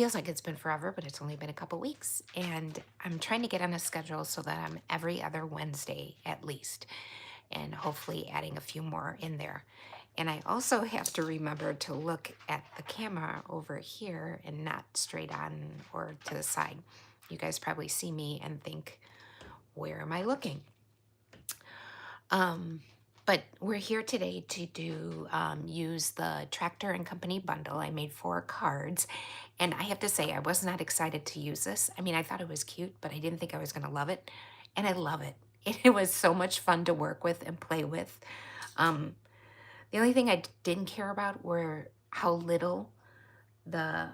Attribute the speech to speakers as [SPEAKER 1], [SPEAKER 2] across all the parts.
[SPEAKER 1] feels like it's been forever, but it's only been a couple weeks. And I'm trying to get on a schedule so that I'm every other Wednesday at least, and hopefully adding a few more in there. And I also have to remember to look at the camera over here and not straight on or to the side. You guys probably see me and think, where am I looking? Um, but we're here today to use the Tractor and Company bundle. I made 4 cards, and I have to say I was not excited to use this. I mean, I thought it was cute, but I didn't think I was going to love it, and I love it. It was so much fun to work with and play with. Um, the only thing I didn't care about were how little the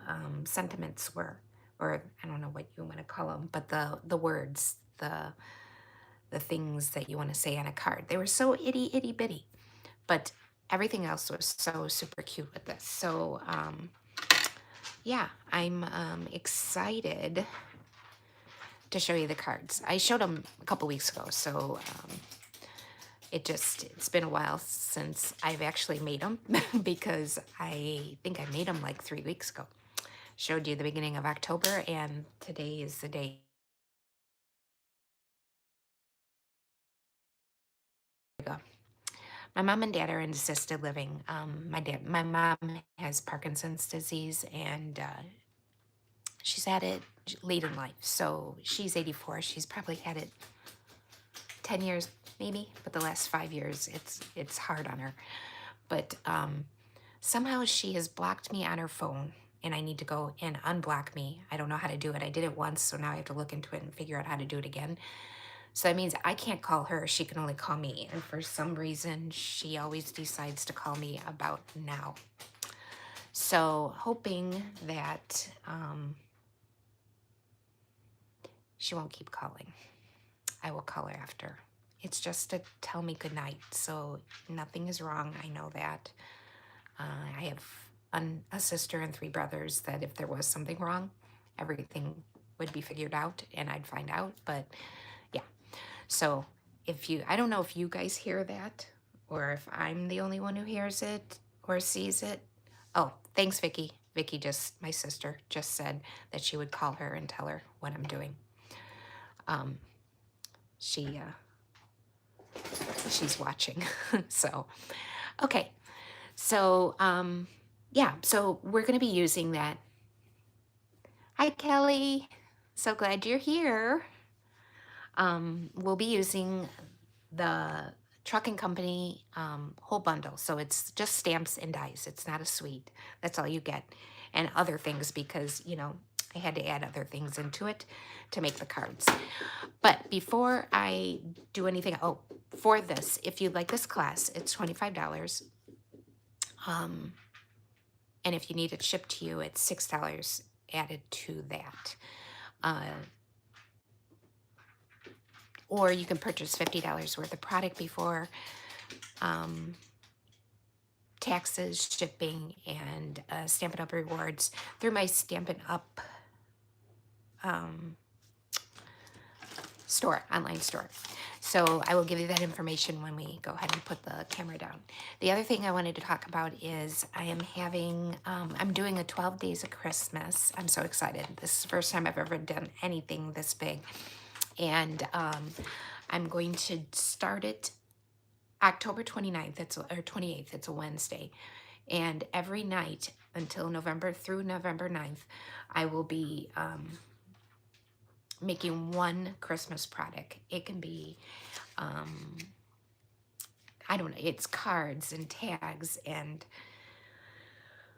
[SPEAKER 1] sentiments were, or I don't know what you want to call them, but the words, the things that you want to say on a card. They were so itty bitty, but everything else was so super cute with this. So yeah, I'm excited to show you the cards. I showed them a couple weeks ago, so it's been a while since I've actually made them because I think I made them like 3 weeks ago. Showed you the beginning of October, and today is the day. My mom and dad are in assisted living. My mom has Parkinson's disease, and she's had it late in life. So she's 84. She's probably had it 10 years, maybe, but the last 5 years, it's hard on her. But somehow she has blocked me on her phone, and I need to go and unblock me. I don't know how to do it. I did it once, so now I have to look into it and figure out how to do it again. So that means I can't call her. She can only call me. And for some reason, she always decides to call me about now. So hoping that she won't keep calling. I will call her after. It's just to tell me goodnight. So nothing is wrong. I know that. I have a sister and 3 brothers that if there was something wrong, everything would be figured out and I'd find out. But yeah. So I don't know if you guys hear that or if I'm the only one who hears it or sees it. Oh, thanks, Vicky. Vicky my sister, just said that she would call her and tell her what I'm doing. Um, she, she's watching. So, okay. So, yeah, so we're going to be using that. Hi, Kelly. So glad you're here. We'll be using the Truck and Company whole bundle. So it's just stamps and dies. It's not a suite. That's all you get. And other things because, I had to add other things into it to make the cards. But before I do anything, for this, if you like this class, it's $25. And if you need it shipped to you, it's $6 added to that. Or you can purchase $50 worth of product before taxes, shipping, and Stampin' Up! Rewards through my Stampin' Up! Online store. So I will give you that information when we go ahead and put the camera down. The other thing I wanted to talk about is I am having, I'm doing a 12 Days of Christmas. I'm so excited. This is the first time I've ever done anything this big. And I'm going to start it October 29th, or 28th, it's a Wednesday. And every night until through November 9th, I will be making one Christmas product. It can be, I don't know, it's cards and tags and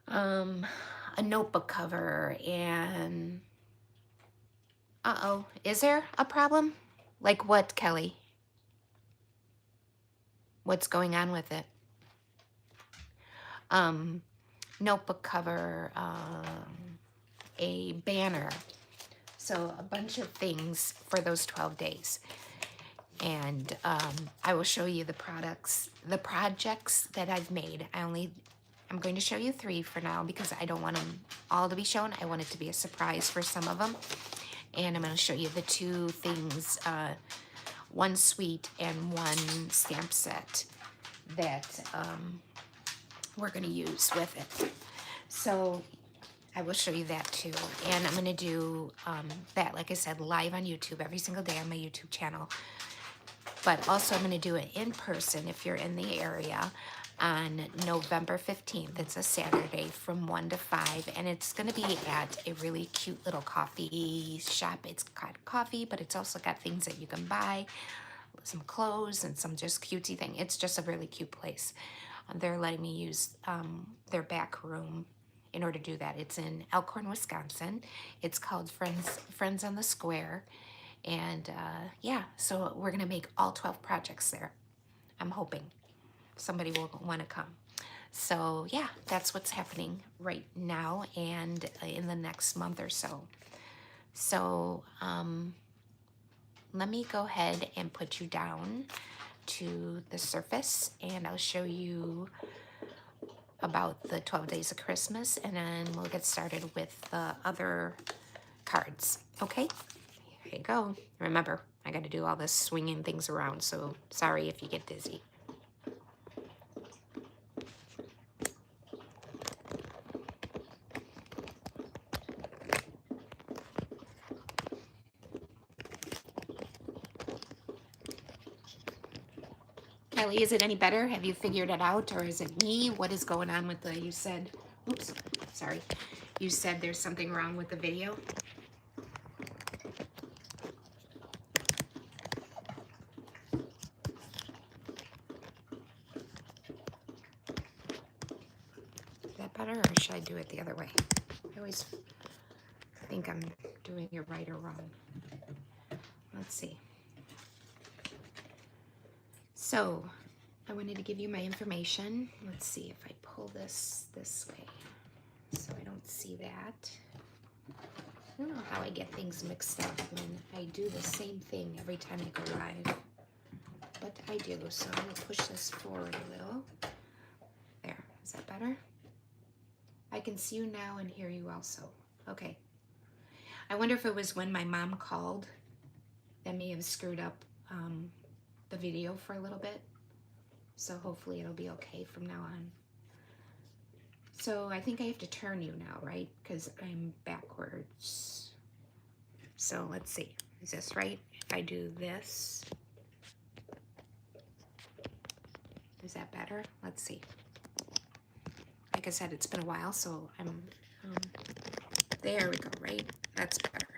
[SPEAKER 1] a notebook cover and, is there a problem? Like what, Kelly? What's going on with it? Notebook cover, a banner. So a bunch of things for those 12 days. And I will show you the projects that I've made. I'm going to show you 3 for now because I don't want them all to be shown. I want it to be a surprise for some of them. And I'm going to show you the 2 things, one suite and one stamp set that we're going to use with it. So I will show you that too. And I'm gonna do that, like I said, live on YouTube every single day on my YouTube channel. But also I'm gonna do it in person if you're in the area on November 15th. It's a Saturday from 1 to 5. And it's gonna be at a really cute little coffee shop. It's got coffee, but it's also got things that you can buy, some clothes and some just cutesy thing. It's just a really cute place. They're letting me use their back room in order to do that. It's in Elkhorn, Wisconsin. It's called Friends on the Square. And yeah, so we're gonna make all 12 projects there. I'm hoping somebody will want to come. So yeah, that's what's happening right now and in the next month or so. So let me go ahead and put you down to the surface and I'll show you about the 12 days of Christmas and then we'll get started with the other cards. Okay, here you go. Remember, I got to do all this swinging things around, so sorry if you get dizzy. Kelly, is it any better? Have you figured it out, or is it me? What is going on with the, you said, oops, sorry. You said there's something wrong with the video? Is that better, or should I do it the other way? I always think I'm doing it right or wrong. Let's see. So, I wanted to give you my information. Let's see if I pull this way so I don't see that. I don't know how I get things mixed up when I do the same thing every time I go live, but I do. So I'm gonna push this forward a little. There, is that better? I can see you now and hear you also. Okay. I wonder if it was when my mom called that may have screwed up the video for a little bit. So hopefully it'll be okay from now on. So I think I have to turn you now, right? Because I'm backwards. So let's see. Is this right? If I do this. Is that better? Let's see. Like I said, it's been a while, so I'm... there we go, right? That's better.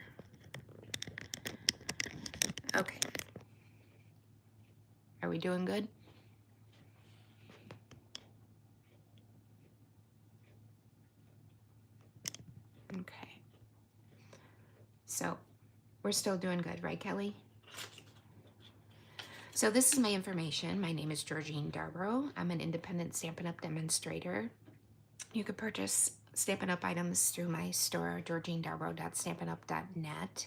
[SPEAKER 1] Okay. Are we doing good? Okay. So, we're still doing good, right, Kelly? So this is my information. My name is Georgine Darborough. I'm an independent Stampin' Up! Demonstrator. You can purchase Stampin' Up! Items through my store, georginedarborough.stampinup.net.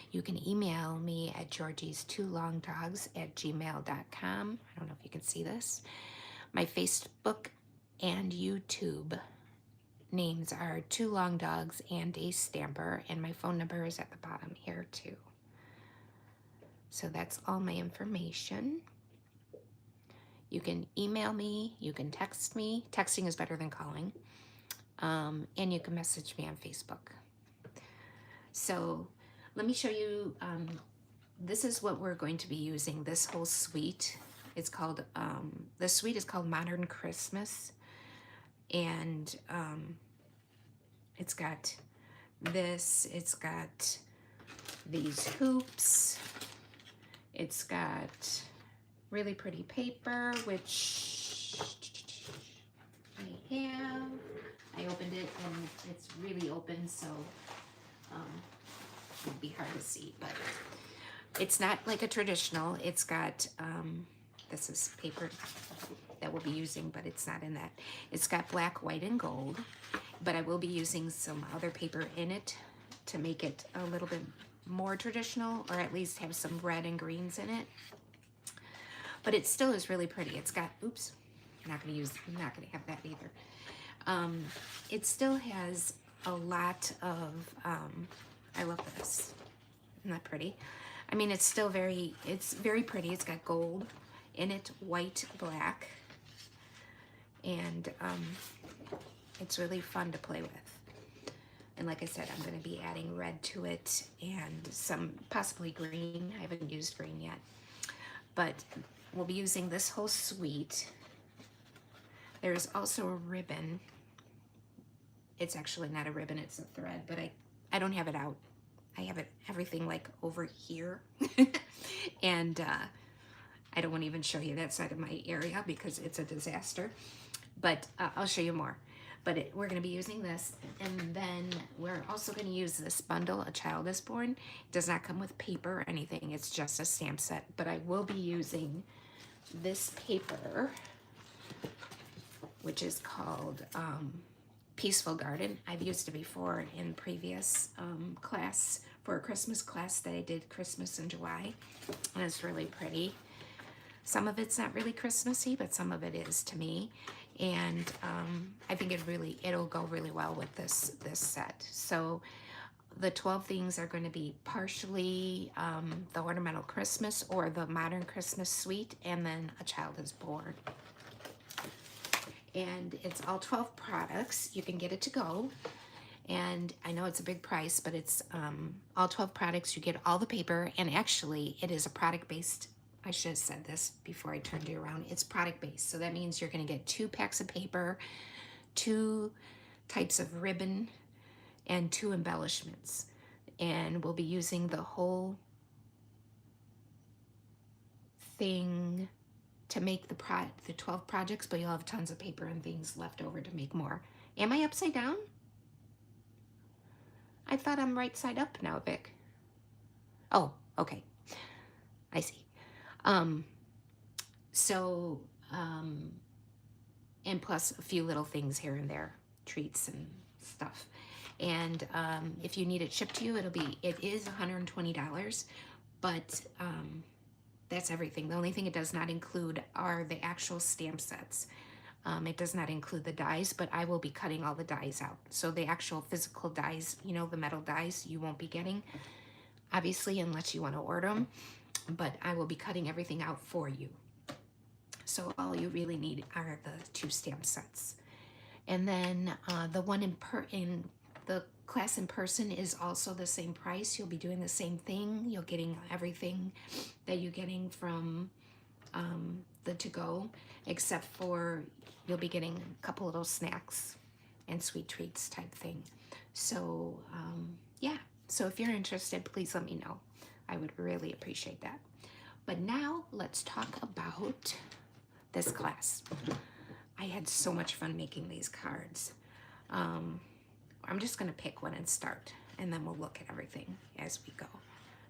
[SPEAKER 1] You can email me at georgies2longdogs@gmail.com. I don't know if you can see this. My Facebook and YouTube names are 2 Long Dogs and a Stamper, and my phone number is at the bottom here too. So that's all my information. You can email me, you can text me. Texting is better than calling. And you can message me on Facebook. So let me show you, this is what we're going to be using, this whole suite. It's called, the suite is called Modern Christmas. And it's got this, it's got these hoops, it's got really pretty paper, which I have. I opened it and it's really open, so it'd be hard to see, but it's not like a traditional. It's got, this is paper that we'll be using, but it's not in that. It's got black, white, and gold, but I will be using some other paper in it to make it a little bit more traditional, or at least have some red and greens in it. But it still is really pretty. It's got, oops, I'm not gonna have that either. It still has a lot of, I love this. Isn't that pretty? I mean, it's still very pretty. It's got gold in it, white, black, and it's really fun to play with. And like I said, I'm going to be adding red to it and some possibly green. I haven't used green yet. But we'll be using this whole suite. There's also a ribbon. It's actually not a ribbon, it's a thread, but I don't have it out. I have it everything like over here. And I don't want to even show you that side of my area because it's a disaster. But I'll show you more. But we're going to be using this, and then we're also going to use this bundle, A Child is Born. It does not come with paper or anything. It's just a stamp set. But I will be using this paper, which is called Peaceful Garden. I've used it before in previous class, for a Christmas class that I did Christmas in July, and it's really pretty. Some of it's not really Christmassy, but some of it is to me, and I think it'll go really well with this set. So the 12 things are going to be partially the Ornamental Christmas or the Modern Christmas Suite, and then A Child is Born. And it's all 12 products. You can get it to go. And I know it's a big price, but it's all 12 products. You get all the paper, and actually it is a product-based, I should have said this before I turned it around. It's product-based, so that means you're gonna get 2 packs of paper, 2 types of ribbon, and 2 embellishments. And we'll be using the whole thing to make the 12 projects, but you'll have tons of paper and things left over to make more. Am I upside down? I thought I'm right side up now, Vic. Oh, okay. I see. And plus a few little things here and there, treats and stuff. And if you need it shipped to you, it is $120, but that's everything. The only thing it does not include are the actual stamp sets. It does not include the dies, but I will be cutting all the dies out. So the actual physical dies, you know, the metal dies, you won't be getting, obviously, unless you want to order them. But I will be cutting everything out for you. So all you really need are the 2 stamp sets. And then the one in the class in person is also the same price. You'll be doing the same thing. You're getting everything that you're getting from the to-go, except for you'll be getting a couple little snacks and sweet treats type thing. So yeah, so if you're interested, please let me know. I would really appreciate that. But now let's talk about this class. I had so much fun making these cards. I'm just gonna pick one and start, and then we'll look at everything as we go.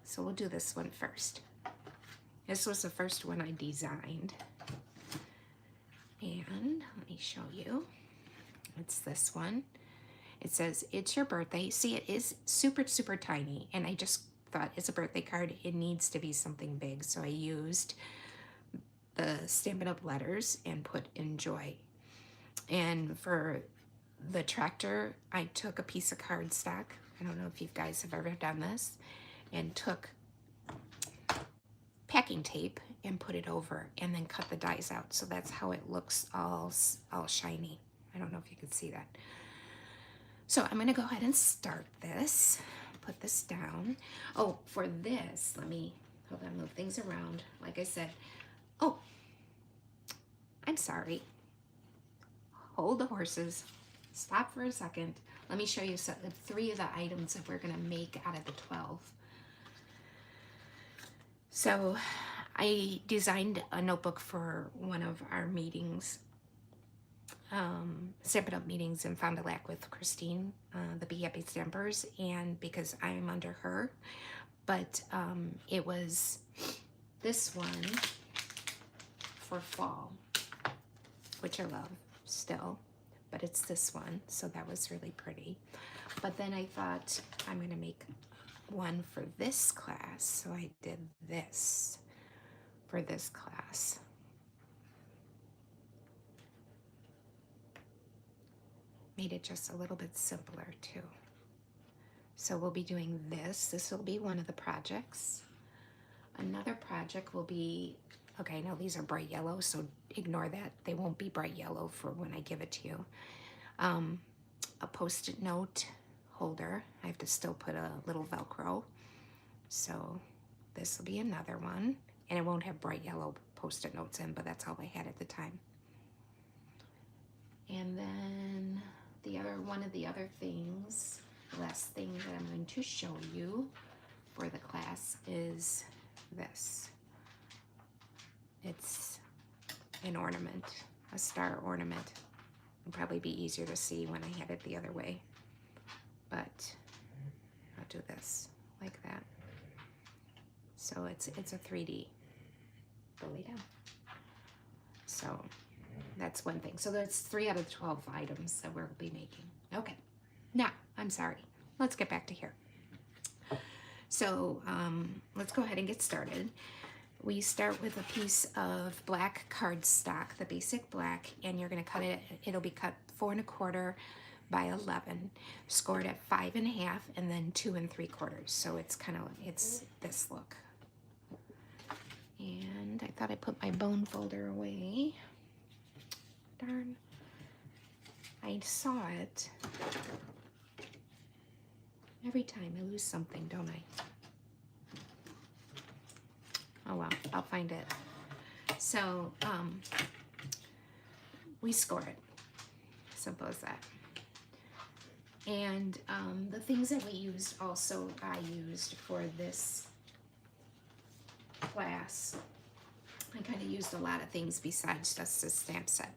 [SPEAKER 1] So we'll do this one first. This was the first one I designed. And let me show you. It's this one. It says, "It's your birthday." See, it is super, super tiny, and I just thought it's a birthday card. It needs to be something big, so I used the Stampin' Up! Letters and put "Enjoy." And for the tractor, I took a piece of cardstock. I don't know if you guys have ever done this, and took packing tape and put it over, and then cut the dies out. So that's how it looks all shiny. I don't know if you can see that. So I'm gonna go ahead and start this. Put this down. Oh, for this, let me, hold on, move things around. Like I said, oh, I'm sorry. Hold the horses. Stop for a second. Let me show you 3 of the items that we're gonna make out of the 12. So I designed a notebook for one of our meetings, Stampin' Up! Meetings in Fond du Lac with Christine, the Be Happy Stampers, and because I'm under her, but it was this one for fall, which I love still, but it's this one, so that was really pretty. But then I thought I'm gonna make one for this class, so I did this for this class. Made it just a little bit simpler too. So we'll be doing this. This will be one of the projects. Another project will be, okay, no, these are bright yellow, so ignore that. They won't be bright yellow for when I give it to you. A Post-it note holder. I have to still put a little Velcro. So this will be another one. And it won't have bright yellow Post-it notes in, but that's all I had at the time. And then one of the other things, the last thing that I'm going to show you for the class is this. It's an ornament, a star ornament. It'll probably be easier to see when I had it the other way. But I'll do this like that. So it's a 3D. Go lay down. So that's one thing. So that's 3 out of 12 items that we'll be making. Okay. Now, I'm sorry. Let's get back to here. So let's go ahead and get started. We start with a piece of black cardstock, the basic black, and you're going to cut it. It'll be cut 4 1/4 by 11, scored at 5 1/2, and then 2 3/4. So it's it's this look. And I thought I put my bone folder away. Darn. I saw it. Every time I lose something, don't I? Oh well, I'll find it. So, we score it. Simple as that. And the things that we used also, I used for this class. I kind of used a lot of things besides just the stamp set.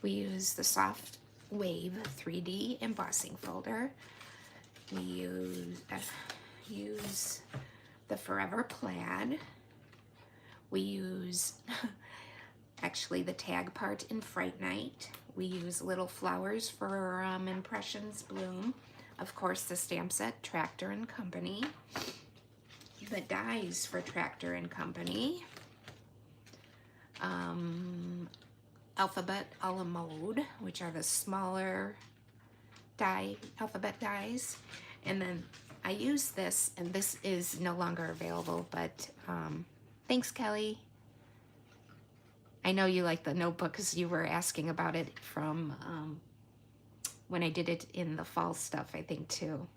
[SPEAKER 1] We used the Soft Wave 3D embossing folder. We use the Forever Plaid. We use actually the tag part in Fright Night. We use Little Flowers for Impressions Bloom. Of course, the stamp set, Tractor and Company. The dies for Tractor and Company. Alphabet a la mode, which are the smaller alphabet dies. And then I use this, and this is no longer available, but thanks, Kelly. I know you like the notebook because you were asking about it from when I did it in the fall stuff, I think, too.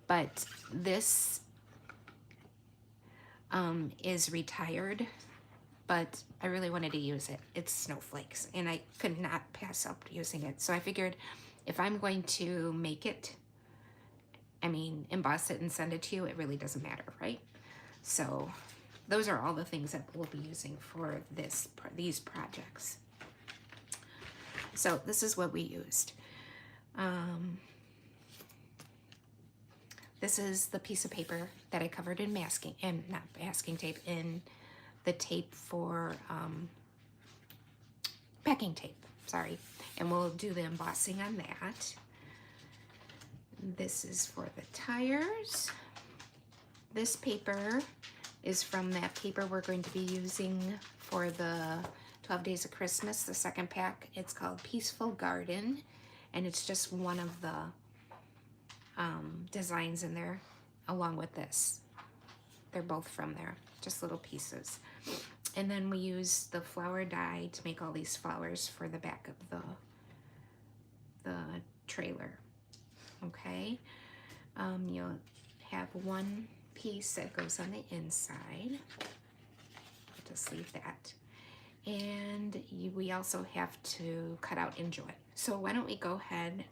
[SPEAKER 1] But this is retired, but I really wanted to use it. It's snowflakes, and I could not pass up using it. So I figured if I'm going to make it, emboss it and send it to you, it really doesn't matter, right? So those are all the things that we'll be using for these projects. So this is what we used. This is the piece of paper that I covered in not masking tape, in the tape for packing tape, sorry. And we'll do the embossing on that. This is for the tires. This paper is from that paper we're going to be using for the 12 Days of Christmas, the second pack. It's called Peaceful Garden, and it's just one of the designs in there along with this. They're both from there, just little pieces. And then we use the flower die to make all these flowers for the back of the trailer. Okay, you'll have one piece that goes on the inside. I'll just leave that. And we also have to cut out Enjoy. So why don't we go ahead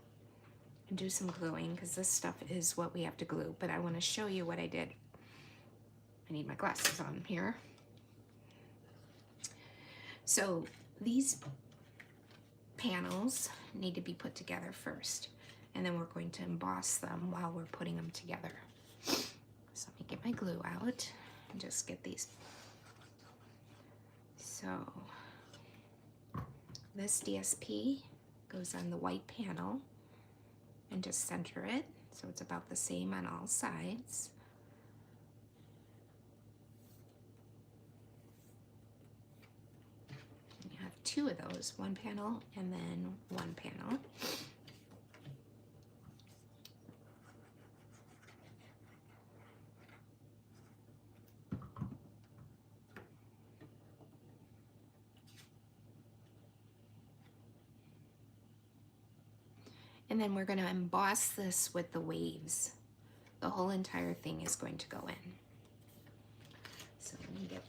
[SPEAKER 1] and do some gluing, because this stuff is what we have to glue, but I want to show you what I did. I need my glasses on here. So these panels need to be put together first, and then we're going to emboss them while we're putting them together. So let me get my glue out and just get these. So this DSP goes on the white panel, and just center it so it's about the same on all sides. And you have 2 of those, one panel and then one panel. And then we're going to emboss this with the waves. The whole entire thing is going to go in. So let me get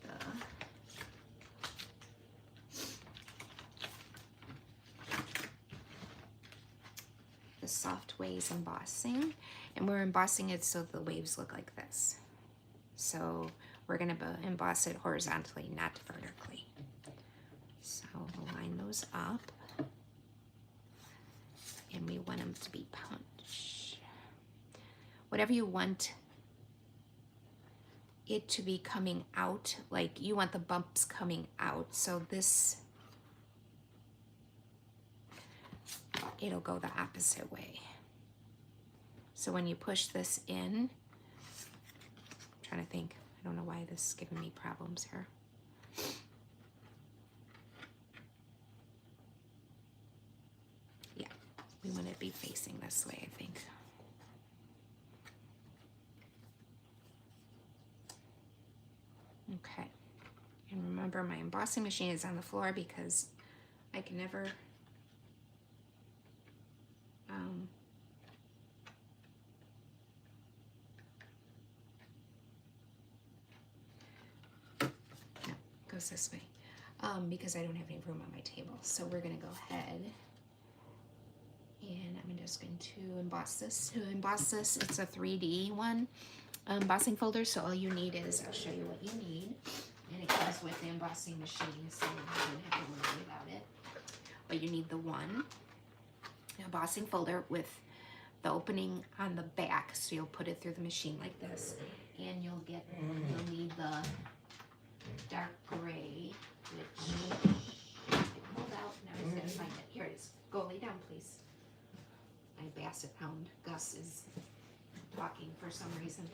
[SPEAKER 1] the soft waves embossing, and we're embossing it so the waves look like this. So we're going to emboss it horizontally, not vertically. So line those up, and we want them to be punch. Whatever you want it to be coming out, like you want the bumps coming out, so this, it'll go the opposite way. So when you push this in, I'm trying to think, I don't know why this is giving me problems here. Yeah, we want it to be facing this way, I think. Okay, and remember my embossing machine is on the floor because I can never no, goes this way because I don't have any room on my table. So we're gonna go ahead and I'm just going to emboss this. To emboss this, it's a 3D one. Embossing folder, so all you need is, I'll show you what you need, and it comes with the embossing machine, so you don't have to worry about it. But you need the one embossing folder with the opening on the back, so you'll put it through the machine like this, and you'll need the dark gray, which I pulled out, now I just gotta find it. Here it is. Go lay down, please. My basset hound, Gus, is talking for some reason.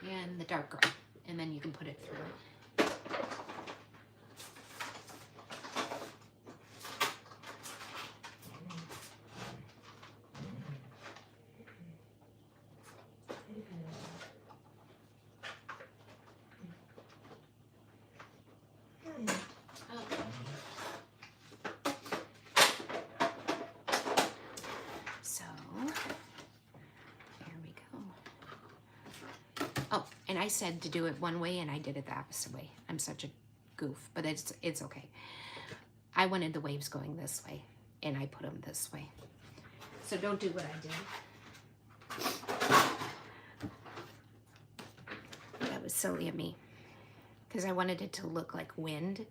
[SPEAKER 1] And the dark gray, and then you can put it through. And I said to do it one way, and I did it the opposite way. I'm such a goof, but it's okay. I wanted the waves going this way, and I put them this way. So don't do what I did. That was silly of me, because I wanted it to look like wind,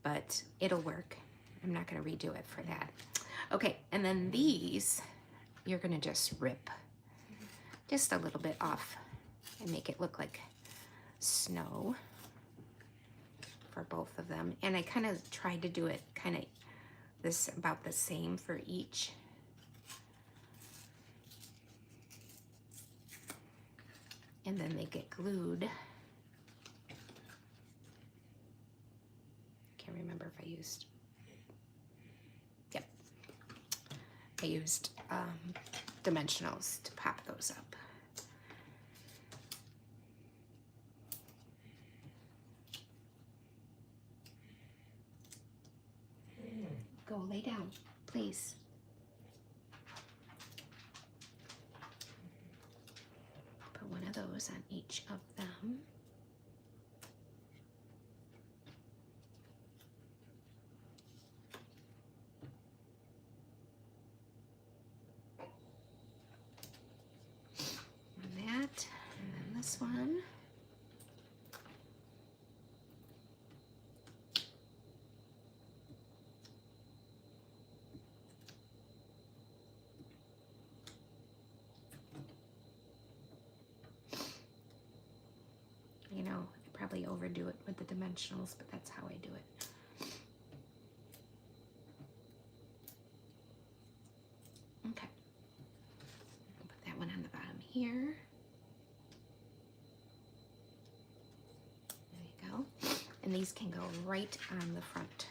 [SPEAKER 1] but it'll work. I'm not going to redo it for that. Okay, and then these, you're going to just rip just a little bit off and make it look like snow for both of them. And I kind of tried to do it kind of this about the same for each. And then they get glued. Can't remember if I used, yep. I used dimensionals to pop those up. Go lay down, please. Put one of those on each of them. And that, and then this one. You know, I probably overdo it with the dimensionals, but that's how I do it. Okay. Put that one on the bottom here. There you go. And these can go right on the front.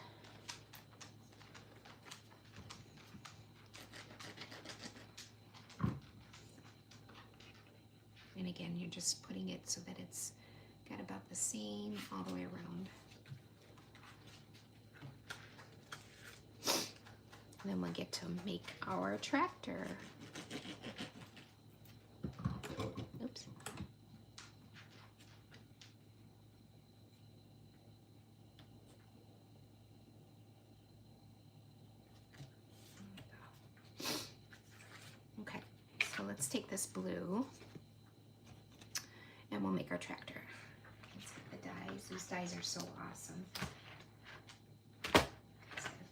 [SPEAKER 1] And again, you're just putting it so that it's got about the same all the way around. And then we'll get to make our tractor. Oops. Okay, so let's take this blue and we'll make our tractor. Let's get the dies. These dies are so awesome. Just gotta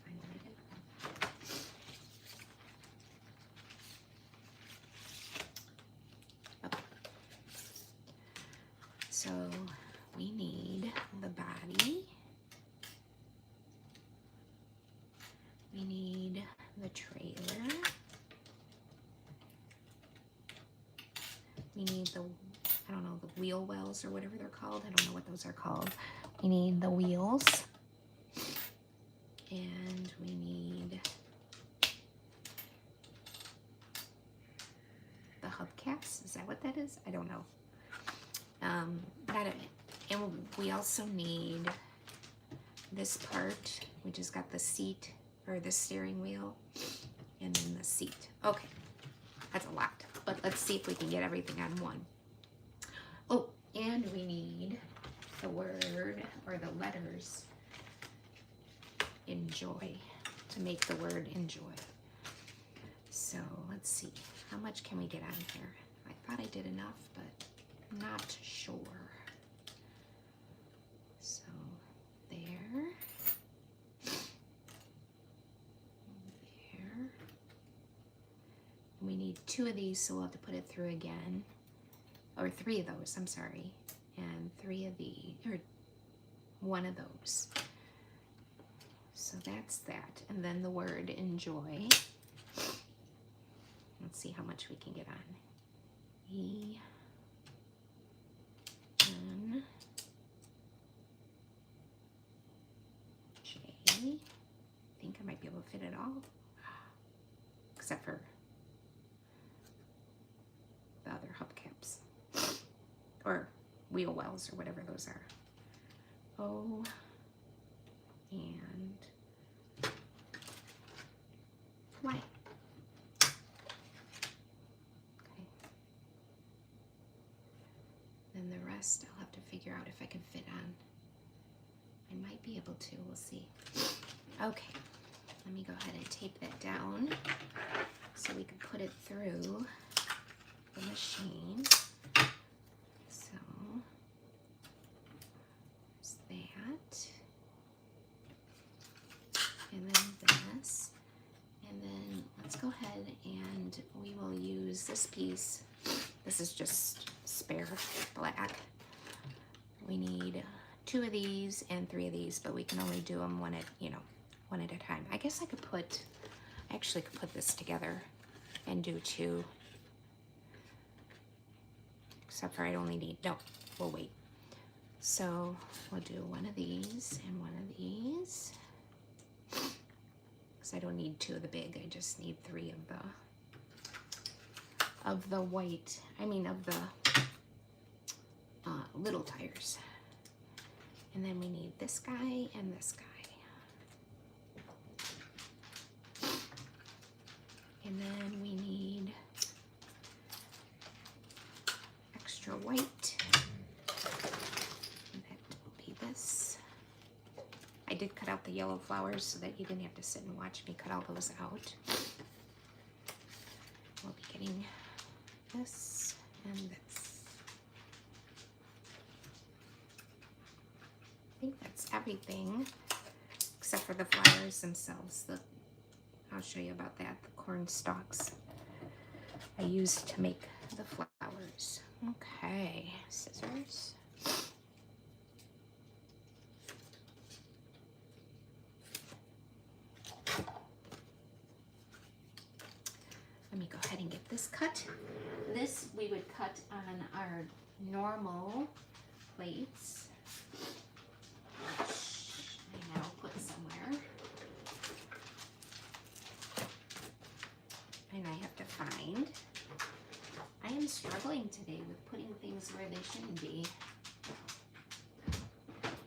[SPEAKER 1] find a way to get them. Okay. So we need the body. We need the trailer. We need the, I don't know, the wheel wells or whatever they're called. I don't know what those are called. We need the wheels. And we need the hubcaps. Is that what that is? I don't know. And we also need this part. We just got the seat, or the steering wheel, and then the seat. Okay, that's a lot, but let's see if we can get everything on one. Oh, and we need the word, or the letters, enjoy, to make the word enjoy. So let's see, how much can we get on here? I thought I did enough, but I'm not sure. So there. We need 2 of these, so we'll have to put it through again. Or 3 of those, I'm sorry. And 3 of these, or 1 of those. So that's that. And then the word enjoy. Let's see how much we can get on. E, N, J. I think I might be able to fit it all. Except for the other hubcaps, or wheel wells, or whatever those are. O, and Y. Okay. Then the rest I'll have to figure out if I can fit on. I might be able to, we'll see. Okay, let me go ahead and tape that down so we can put it through the machine. So there's that, and then this, and then let's go ahead and we will use this piece. This is just spare black. We need 2 of these and 3 of these, but we can only do them one at a time. I guess I actually could put this together and do 2. Except for I only need, no, we'll wait. So we'll do 1 of these and 1 of these. Because I don't need 2 of the big, I just need 3 of the white, of the little tires. And then we need this guy and this guy. And then we need extra white. And that will be this. I did cut out the yellow flowers so that you didn't have to sit and watch me cut all those out. We'll be getting this and this. I think that's everything except for the flowers themselves. I'll show you about that. The corn stalks I used to make the flowers. Okay, scissors. Let me go ahead and get this cut. This we would cut on our normal plates, which I now put somewhere. And I have to find. I am struggling today with putting things where they shouldn't be.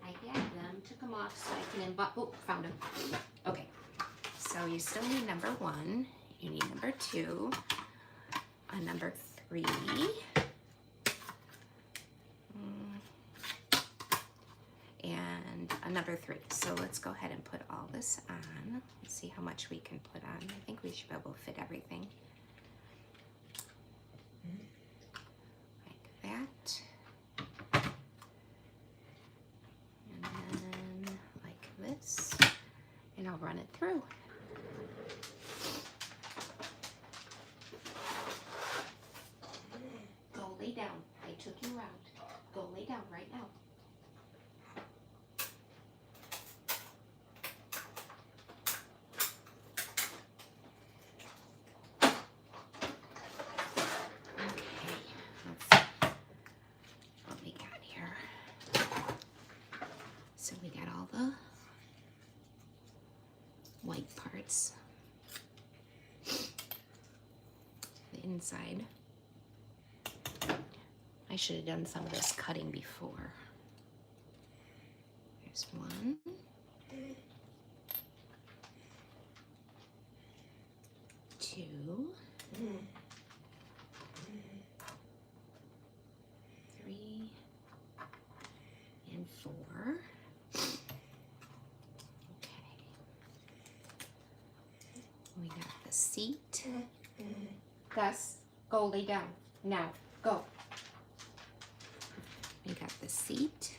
[SPEAKER 1] I had them, took them off so I can oh, found them. Okay, so so you still need number 1, you need number 2, a number 3, and a number 3. So let's go ahead and put all this on. Let's see how much we can put on. I think we should be able to fit everything. Like that. And then like this. And I'll run it through. Go lay down. I took you out. Go lay down right now. So we got all the white parts, the inside. I should have done some of this cutting before. There's 1. 2. 3 and 4. We got the seat. Gus, go lay down. Now, go. We got the seat.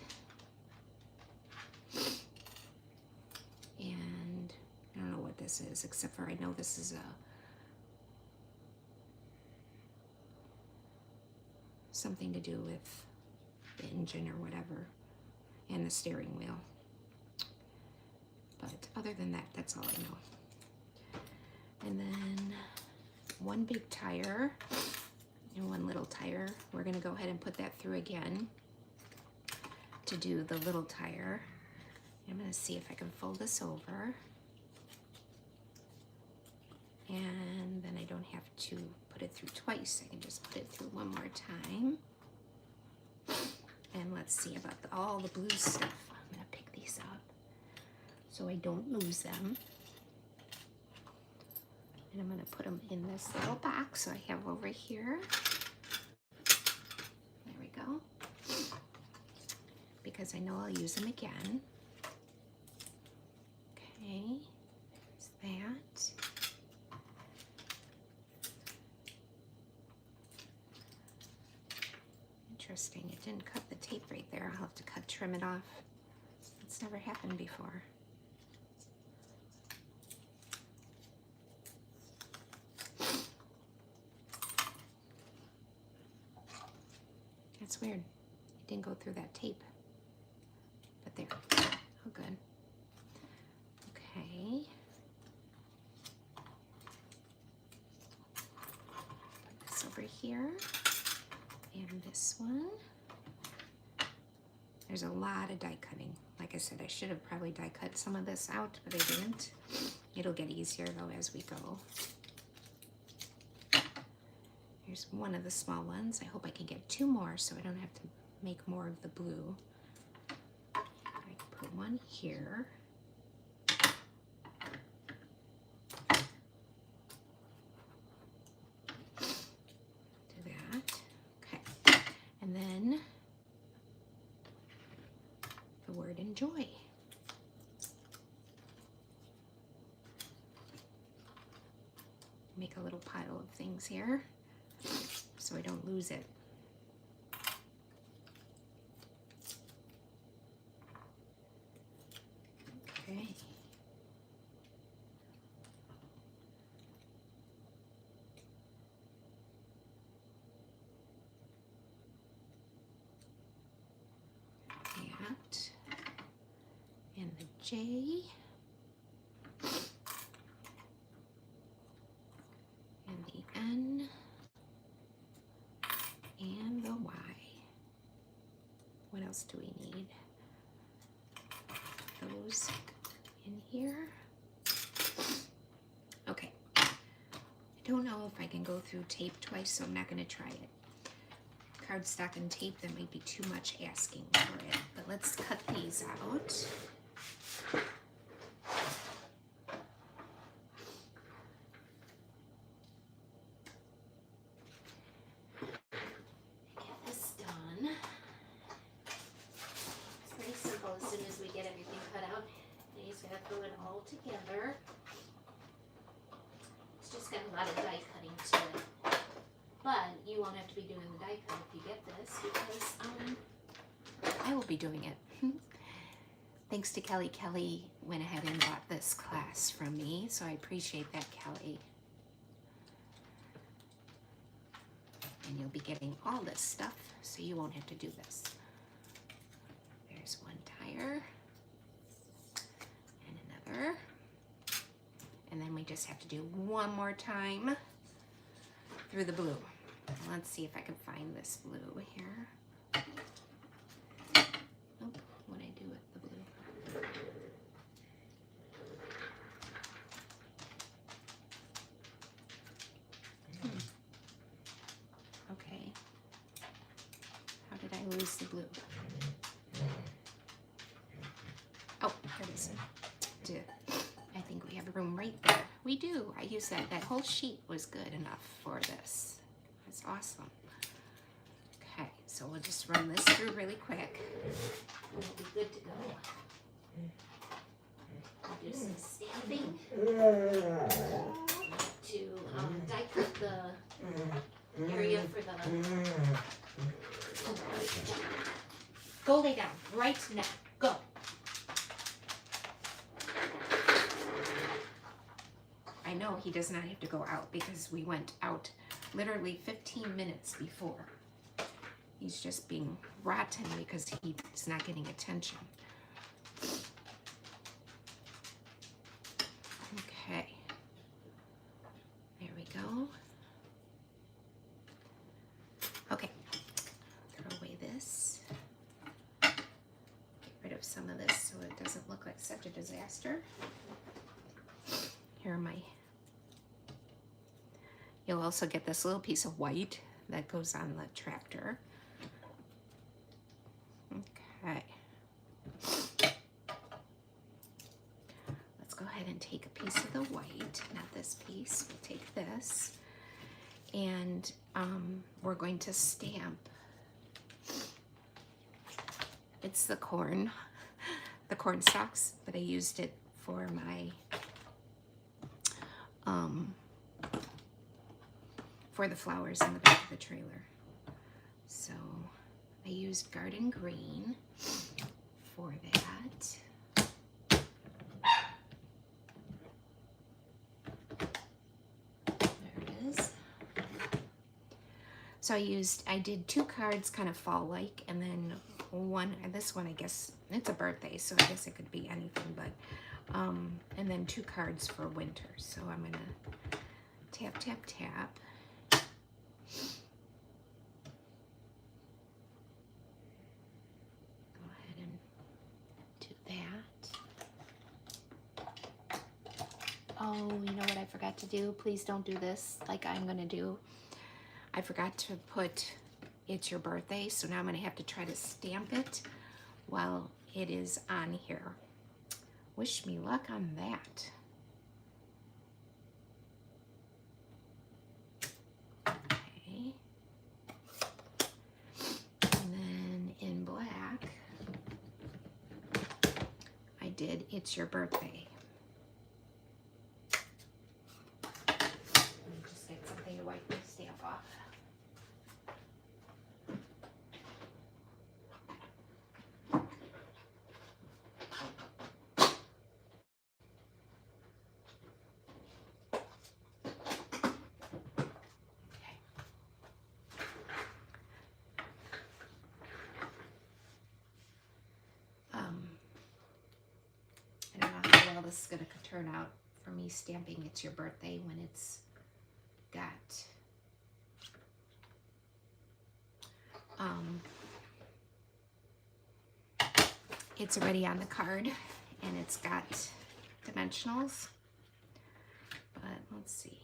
[SPEAKER 1] And I don't know what this is, except for I know this is something to do with the engine or whatever, and the steering wheel. But other than that, that's all I know. And then 1 big tire and 1 little tire. We're gonna go ahead and put that through again to do the little tire. I'm gonna see if I can fold this over. And then I don't have to put it through twice. I can just put it through 1 more time. And let's see about all the blue stuff. I'm gonna pick these up so I don't lose them. And I'm gonna put them in this little box I have over here. There we go. Because I know I'll use them again. Okay, there's that. Interesting, it didn't cut the tape right there. I'll have to trim it off. It's never happened before. That's weird. It didn't go through that tape. But there. Oh, good. Okay. Put this over here. And this one. There's a lot of die cutting. Like I said, I should have probably die cut some of this out, but I didn't. It'll get easier though as we go. Here's 1 of the small ones. I hope I can get 2 more so I don't have to make more of the blue. I can put 1 here. Do that. Okay. And then the word enjoy. Make a little pile of things here so I don't lose it. Okay. That. And the J. And the N. And the Y. What else do we need? Those in here. Okay. I don't know if I can go through tape twice, so I'm not going to try it. Cardstock and tape, that might be too much asking for it. But let's cut these out. glue it all together. It's just got a lot of die cutting to it. But you won't have to be doing the die cut if you get this because I will be doing it. Thanks to Kelly. Kelly went ahead and bought this class from me, so I appreciate that, Kelly. And you'll be getting all this stuff, so you won't have to do this. There's one tire and another. And then we just have to do one more time through the blue. Let's see if I can find this blue here. Oh, what I do with the blue. Okay. How did I lose the blue? Oh, here it is. I think we have room right there. We do. I used that. That whole sheet was good enough for this. That's awesome. Okay, so we'll just run this through really quick. And we'll be good to go. I'll do some stamping to die cut the area for the... Go lay down right now. Go. I know he does not have to go out because we went out literally 15 minutes before. He's just being rotten because he's not getting attention. Okay. There we go. Okay. Throw away this. Get rid of some of this so it doesn't look like such a disaster. Here are my... You'll also get this little piece of white that goes on the tractor. Okay. Let's go ahead and take a piece of the white, not this piece. We'll take this. And we're going to stamp. It's the corn stalks, but I used it for my for the flowers in the back of the trailer. So I used Garden Green for that. There it is. So I did 2 cards kind of fall-like, and then this one I guess, it's a birthday, so I guess it could be anything, but, and then 2 cards for winter. So I'm gonna tap, tap, tap. Oh, you know what I forgot to do? Please don't do this like I'm gonna do. I forgot to put "It's Your Birthday," so now I'm gonna have to try to stamp it while it is on here. Wish me luck on that. Okay. And then in black, I did "It's Your Birthday." Wipe the stamp off. Okay. I don't know how well this is going to turn out for me stamping "It's Your Birthday" when it's got it's already on the card and it's got dimensionals, but let's see.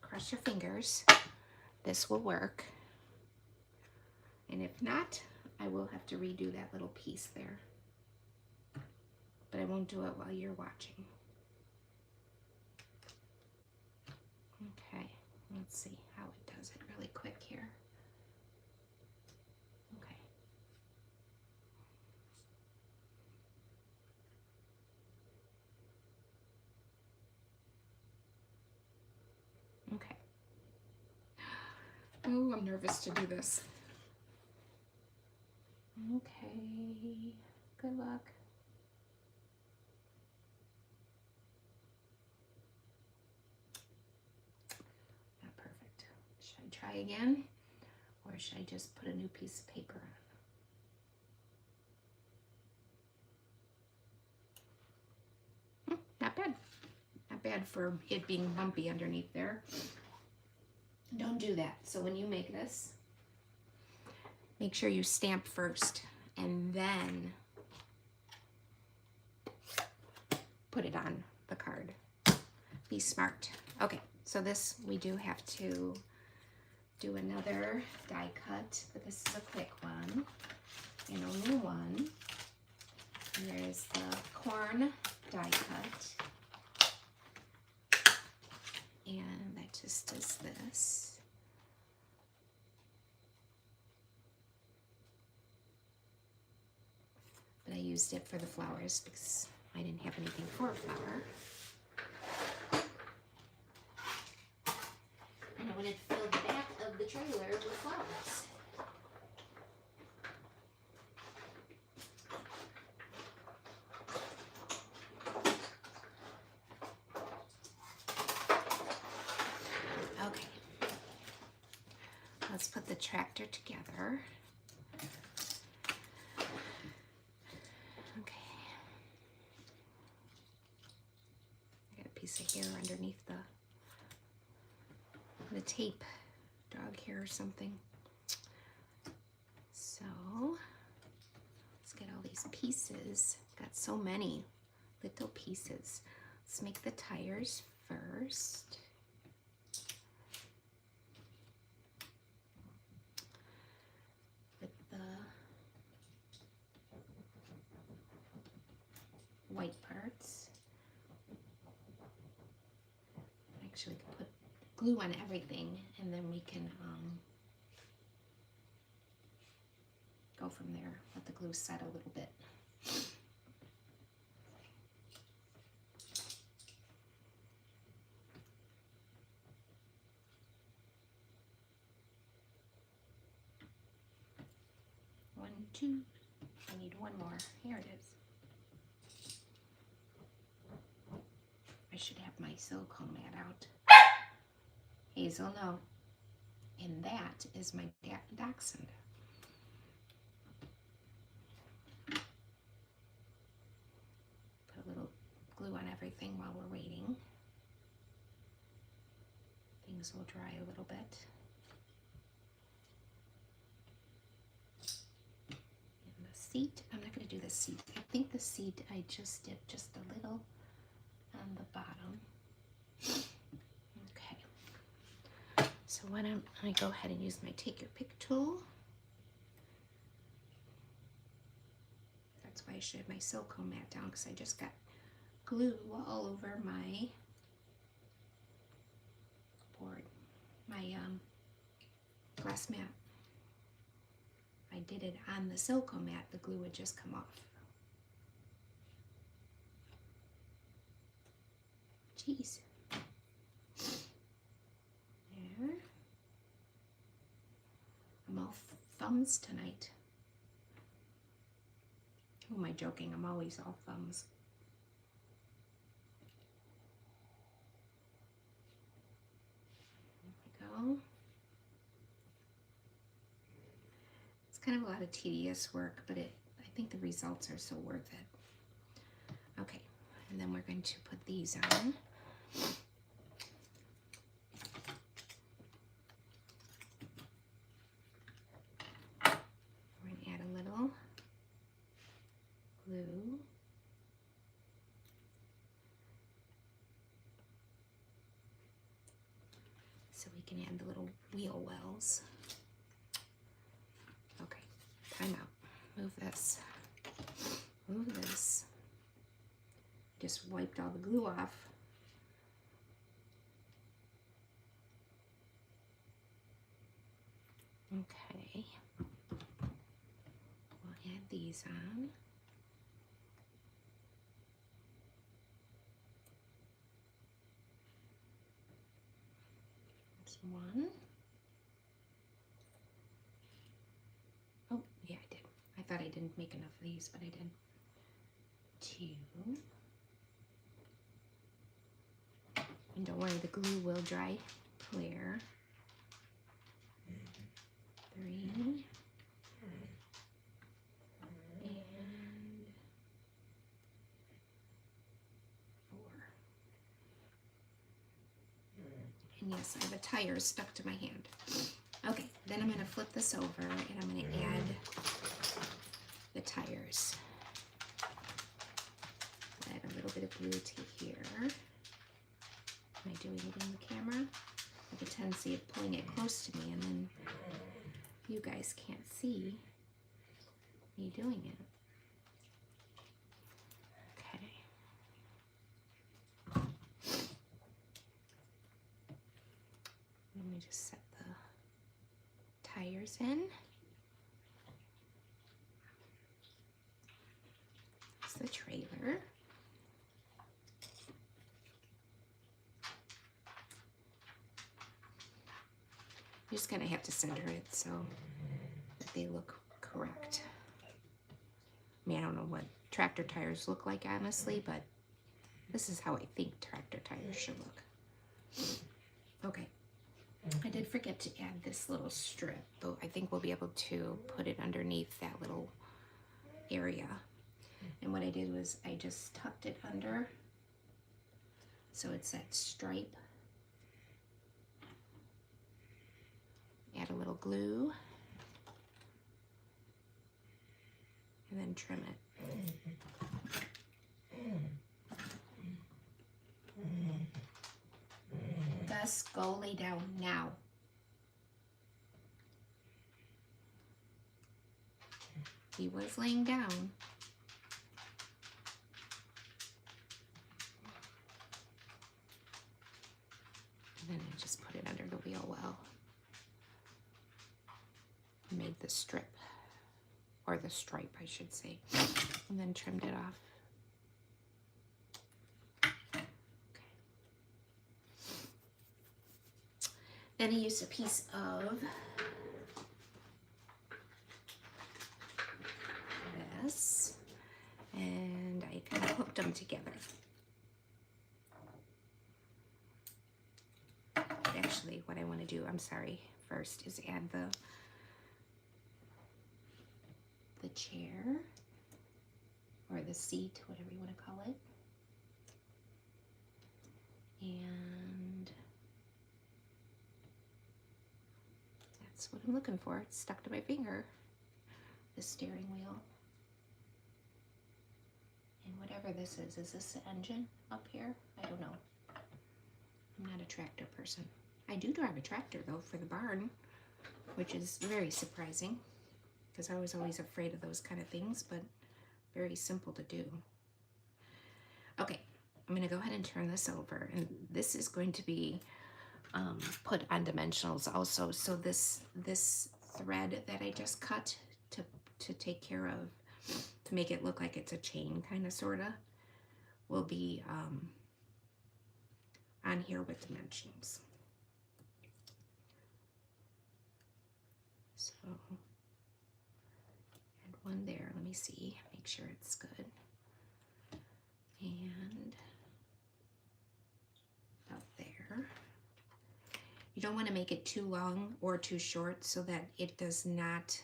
[SPEAKER 1] Cross your fingers, this will work, and if not, I will have to redo that little piece there, but I won't do it while you're watching. Okay, let's see how it does it really quick here. Oh, I'm nervous to do this. Okay, good luck. Not perfect. Should I try again? Or should I just put a new piece of paper on? Not bad. Not bad for it being bumpy underneath there. Don't do that. So when you make this, make sure you stamp first and then put it on the card. Be smart. Okay, so this, we do have to do another die cut, but this is a quick one and only one. And there's the corn die cut. And that just is this. But I used it for the flowers because I didn't have anything for a flower. And I wanted to fill the back of the trailer with flowers. Okay. Let's put the tractor together. Okay. I got a piece of hair underneath the tape, dog hair or something. So let's get all these pieces. Got so many little pieces. Let's make the tires first. With the white parts. Actually, could put glue on everything, and then we can go from there. Let the glue set a little bit. One, two. I need one more. Here it is. I should have my silicone mat out. Hazel, no. And that is my dachshund. Put a little glue on everything while we're waiting. Things will dry a little bit. And the seat, I'm not going to do the seat. I think the seat I just did just a little on the bottom. Okay. So why don't I go ahead and use my Take Your Pick tool. That's why I should have my silicone mat down, because I just got glue all over my board, my glass mat. If I did it on the silicone mat, the glue would just come off. Jeez. There. I'm all thumbs tonight. Who am I joking? I'm always all thumbs. There we go. It's kind of a lot of tedious work, but I think the results are so worth it. Okay, and then we're going to put these on. We're going to add a little glue. So we can add the little wheel wells. Okay, time out. Move this. Move this. Just wiped all the glue off. Okay. We'll add these on. There's one. didn't make enough of these, but I did. 2. And don't worry, the glue will dry clear. 3. And 4. And yes, I have a tire stuck to my hand. Okay, then I'm going to flip this over and I'm going to add the tires. Add a little bit of glue to here. Am I doing it in the camera? I have a tendency of pulling it close to me and then you guys can't see me doing it. Okay. Let me just set the tires in. It's the trailer. You just kind of have to center it so that they look correct. I mean, I don't know what tractor tires look like, honestly, but this is how I think tractor tires should look. Okay. I did forget to add this little strip, though I think we'll be able to put it underneath that little area. And what I did was I just tucked it under so it's that stripe. Add a little glue and then trim it. Gus, go lay down now. He was laying down. And then I just put it under the wheel well. Made the strip, or the stripe, I should say, and then trimmed it off. Okay. Then I used a piece of this, and I kind of hooked them together. Actually, what I want to do, I'm sorry, first is add the chair or the seat, whatever you want to call it. And that's what I'm looking for. It's stuck to my finger, the steering wheel. And whatever this is this the engine up here? I don't know. I'm not a tractor person. I do drive a tractor though for the barn, which is very surprising, because I was always afraid of those kind of things, but very simple to do. Okay, I'm gonna go ahead and turn this over, and this is going to be put on dimensionals also. So this thread that I just cut to take care of, to make it look like it's a chain kind of sorta, will be on here with dimensionals. So one there, let me see, make sure it's good. And about there. You don't want to make it too long or too short so that it does not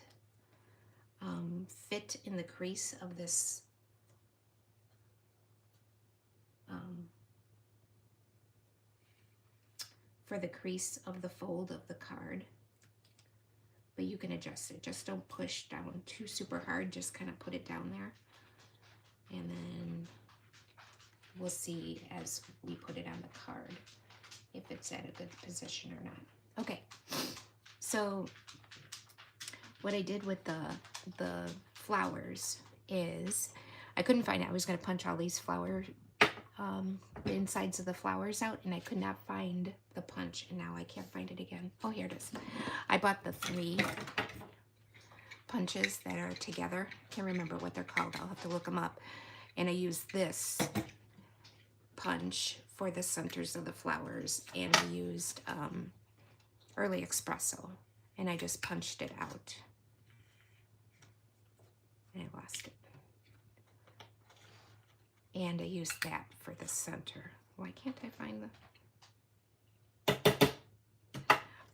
[SPEAKER 1] fit in the crease of this for the crease of the fold of the card. But you can adjust it. Just don't push down too super hard. Just kind of put it down there. And then we'll see as we put it on the card if it's at a good position or not. Okay, so what I did with the flowers is I couldn't find it. I was going to punch all these flower the insides of the flowers out, and I could not find the punch, and now I can't find it again. Oh, here it is. I bought the 3 punches that are together. Can't remember what they're called. I'll have to look them up. And I used this punch for the centers of the flowers, and I used Early Espresso, and I just punched it out. and I lost it. And I used that for the center. Why can't I find the...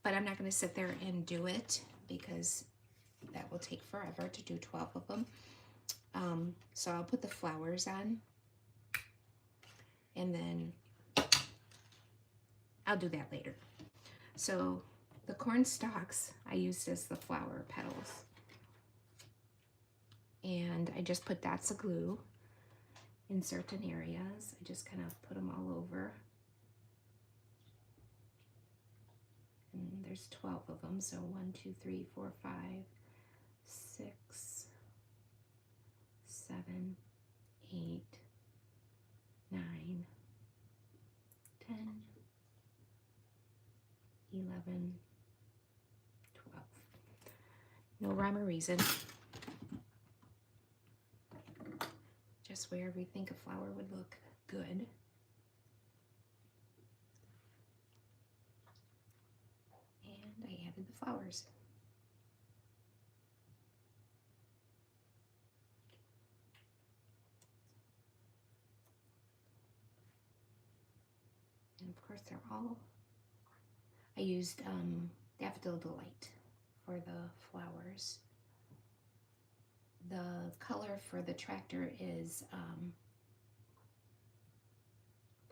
[SPEAKER 1] But I'm not going to sit there and do it because that will take forever to do 12 of them. So I'll put the flowers on, and then I'll do that later. So the corn stalks I used as the flower petals. And I just put dots of glue in certain areas. I just kind of put them all over. And there's 12 of them, so 1, 2, 3, 4, 5, 6, 7, 8, 9, 10, 11, 12. No rhyme or reason. Just wherever we think a flower would look good. And I added the flowers. And of course they're all, I used Daffodil Delight for the flowers. The color for the tractor is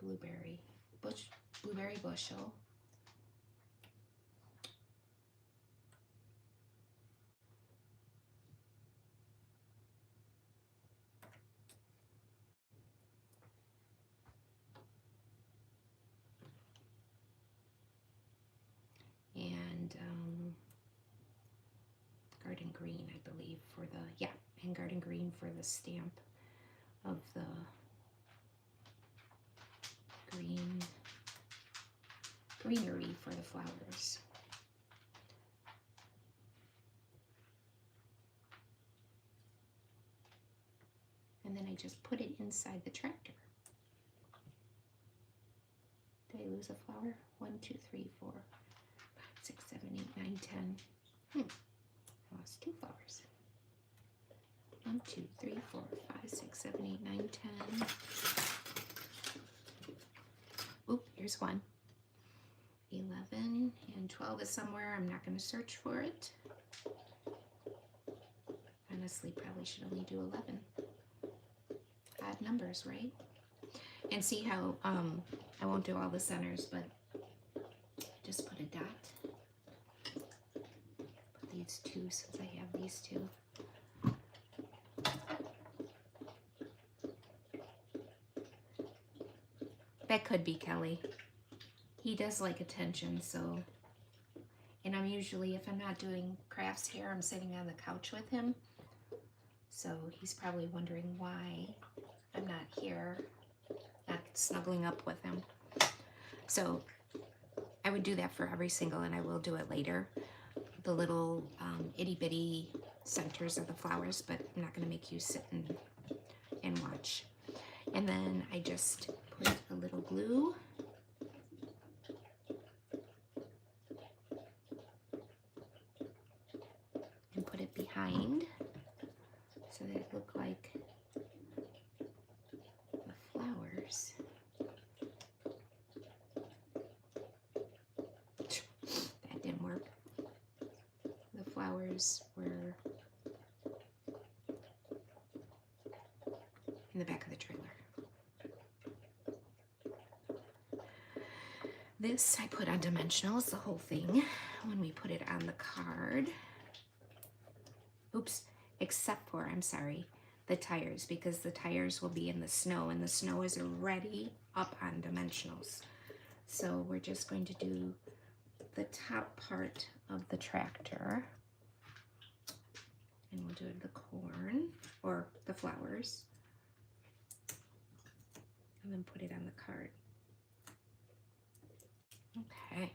[SPEAKER 1] blueberry bushel. And garden green, I believe, for the, yeah, and garden green for the stamp of the greenery for the flowers. And then I just put it inside the tractor. Did I lose a flower? 1, 2, 3, 4, 5, 6, 7, 8, 9, 10. I lost 2 flowers. 1, 2, 3, 4, 5, 6, 7, 8, 9, 10. Oop, here's 1. 11 and 12 is somewhere. I'm not going to search for it. Honestly, probably should only do 11. Odd numbers, right? And see how I won't do all the centers, but just put a dot. Put these 2 since I have these 2. That could be Kelly. He does like attention, so. And I'm usually, if I'm not doing crafts here, I'm sitting on the couch with him. So he's probably wondering why I'm not here, not snuggling up with him. So I would do that for every single, and I will do it later. The little itty bitty centers of the flowers, but I'm not gonna make you sit and watch. And then I just put a little glue. And put it behind so that it looked like the flowers. That didn't work. The flowers were in the back of the trailer. This I put on dimensionals, the whole thing, when we put it on the card. Oops, except for, I'm sorry, the tires, because the tires will be in the snow, and the snow is already up on dimensionals. So we're just going to do the top part of the tractor, and we'll do the corn, or the flowers, and then put it on the card. Okay.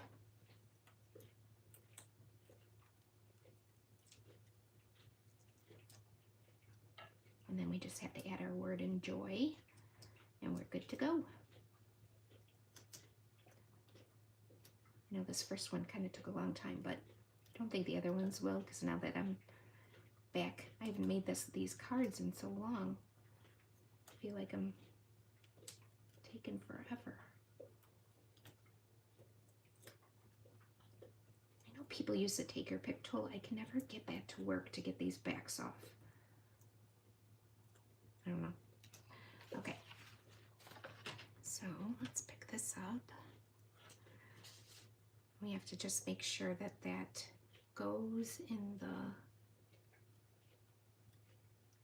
[SPEAKER 1] And then we just have to add our word enjoy, and we're good to go. I know this first one kind of took a long time, but I don't think the other ones will, because now that I'm back. I haven't made these cards in so long. I feel like I'm taking forever. I know people use the take your pick tool. I can never get that to work to get these backs off. I don't know. Okay. So let's pick this up. We have to just make sure that that goes in the,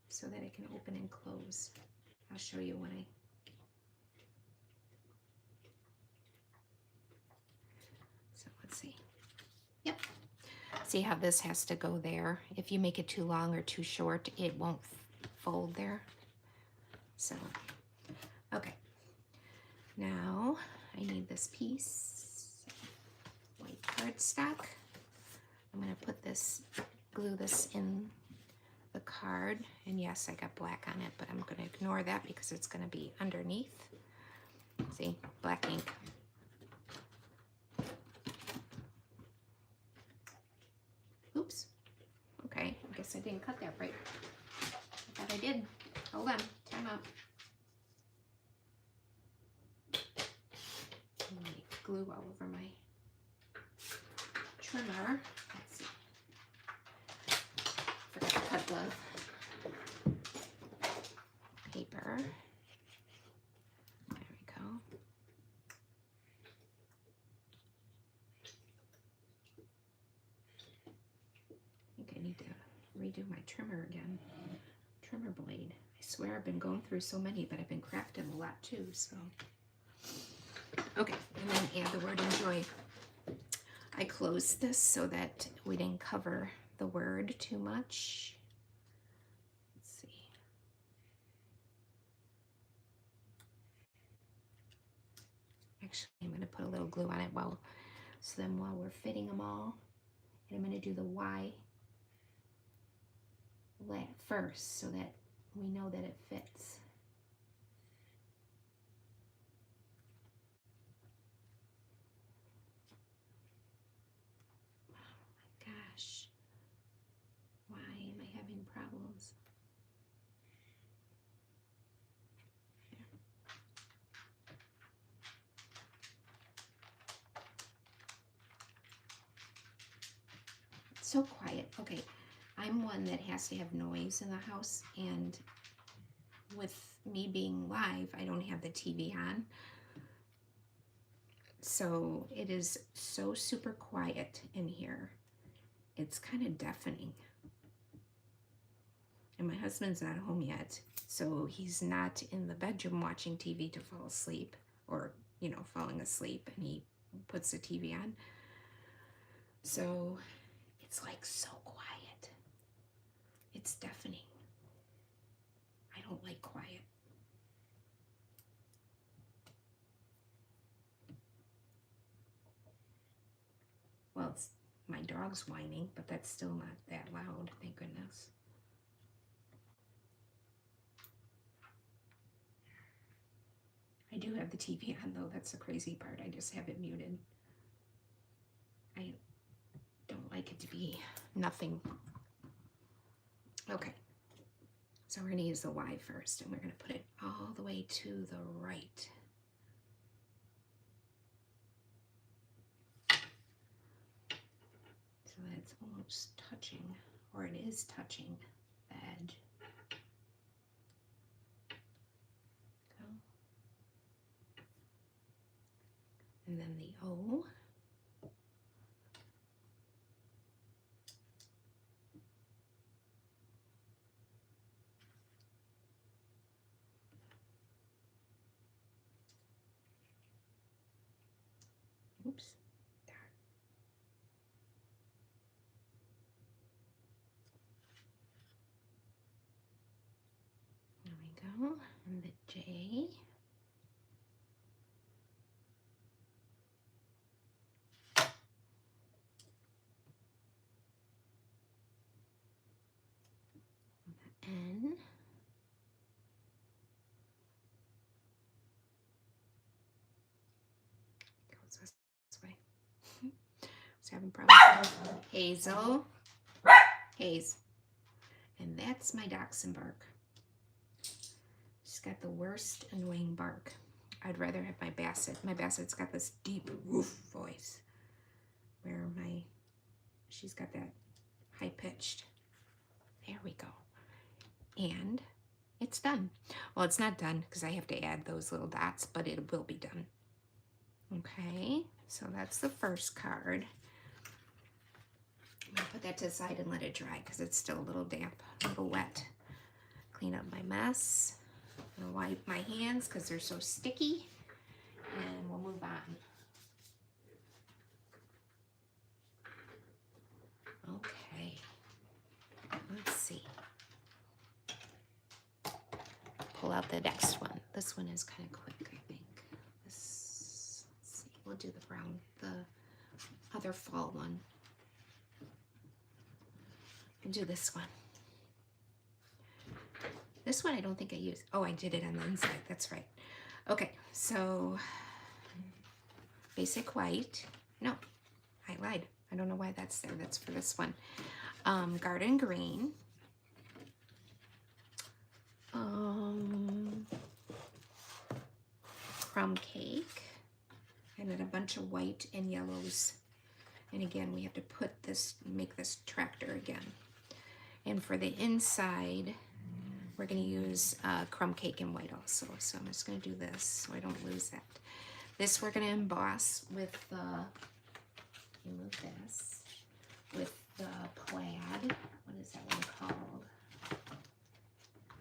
[SPEAKER 1] so that it can open and close. I'll show you when I, so let's see. Yep. See how this has to go there? If you make it too long or too short, it won't fold there. So, okay. Now I need this piece, white cardstock. I'm going to put this, glue this in the card. And yes, I got black on it, but I'm going to ignore that because it's going to be underneath. See, black ink. Oops. Okay, I guess I didn't cut that right. I thought I did. Hold on, time out. Glue all over my trimmer. Let's see. Forgot to cut the paper. There we go. I think I need to redo my trimmer again. Trimmer blade. I swear I've been going through so many, but I've been crafting a lot too, so. Okay, and then add the word enjoy. I closed this so that we didn't cover the word too much. Let's see. Actually, I'm going to put a little glue on it so then while we're fitting them all, and I'm going to do the Y first so that we know that it fits. Gosh, why am I having problems? It's so quiet. Okay, I'm one that has to have noise in the house, and with me being live, I don't have the TV on. So it is so super quiet in here. It's kind of deafening. And my husband's not home yet, so he's not in the bedroom watching TV to fall asleep, or, you know, falling asleep, and he puts the TV on. So it's like so quiet. It's deafening. I don't like quiet. Well, it's my dog's whining, but that's still not that loud, thank goodness. I do have the TV on though, that's the crazy part. I just have it muted. I don't like it to be nothing. Okay, so we're gonna use the Y first, and we're gonna put it all the way to the right. So that it's almost touching, or it is touching the edge. Go. And then the O. Oops. There. There we go. And the J. And the N. Goes this way. I was having problems. Hazel. Haze. And that's my dachshund bark. She's got the worst annoying bark. I'd rather have my Basset. My Basset's got this deep woof voice, where she's got that high pitched. There we go. And it's done. Well, it's not done because I have to add those little dots, but it will be done. Okay, so that's the first card. I'm gonna put that to the side and let it dry because it's still a little damp, a little wet. Clean up my mess. I'm gonna wipe my hands because they're so sticky, and we'll move on. Okay, let's see. Pull out the next one. This one is kind of quick, I think. Let's see, we'll do the brown, the other fall one. And do this one. This one I don't think I used. Oh, I did it on the inside. That's right. Okay, so basic white. No, I lied. I don't know why that's there. That's for this one. Garden green. Crumb cake. And then a bunch of white and yellows. And again, we have to put this, make this tractor again. And for the inside, we're going to use crumb cake in white also. So I'm just going to do this so I don't lose that. This we're going to emboss with the, remove this, with the plaid. What is that one called?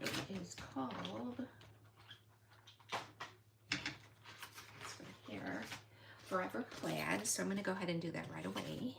[SPEAKER 1] It is called, it's right here, Forever Plaid. So I'm going to go ahead and do that right away.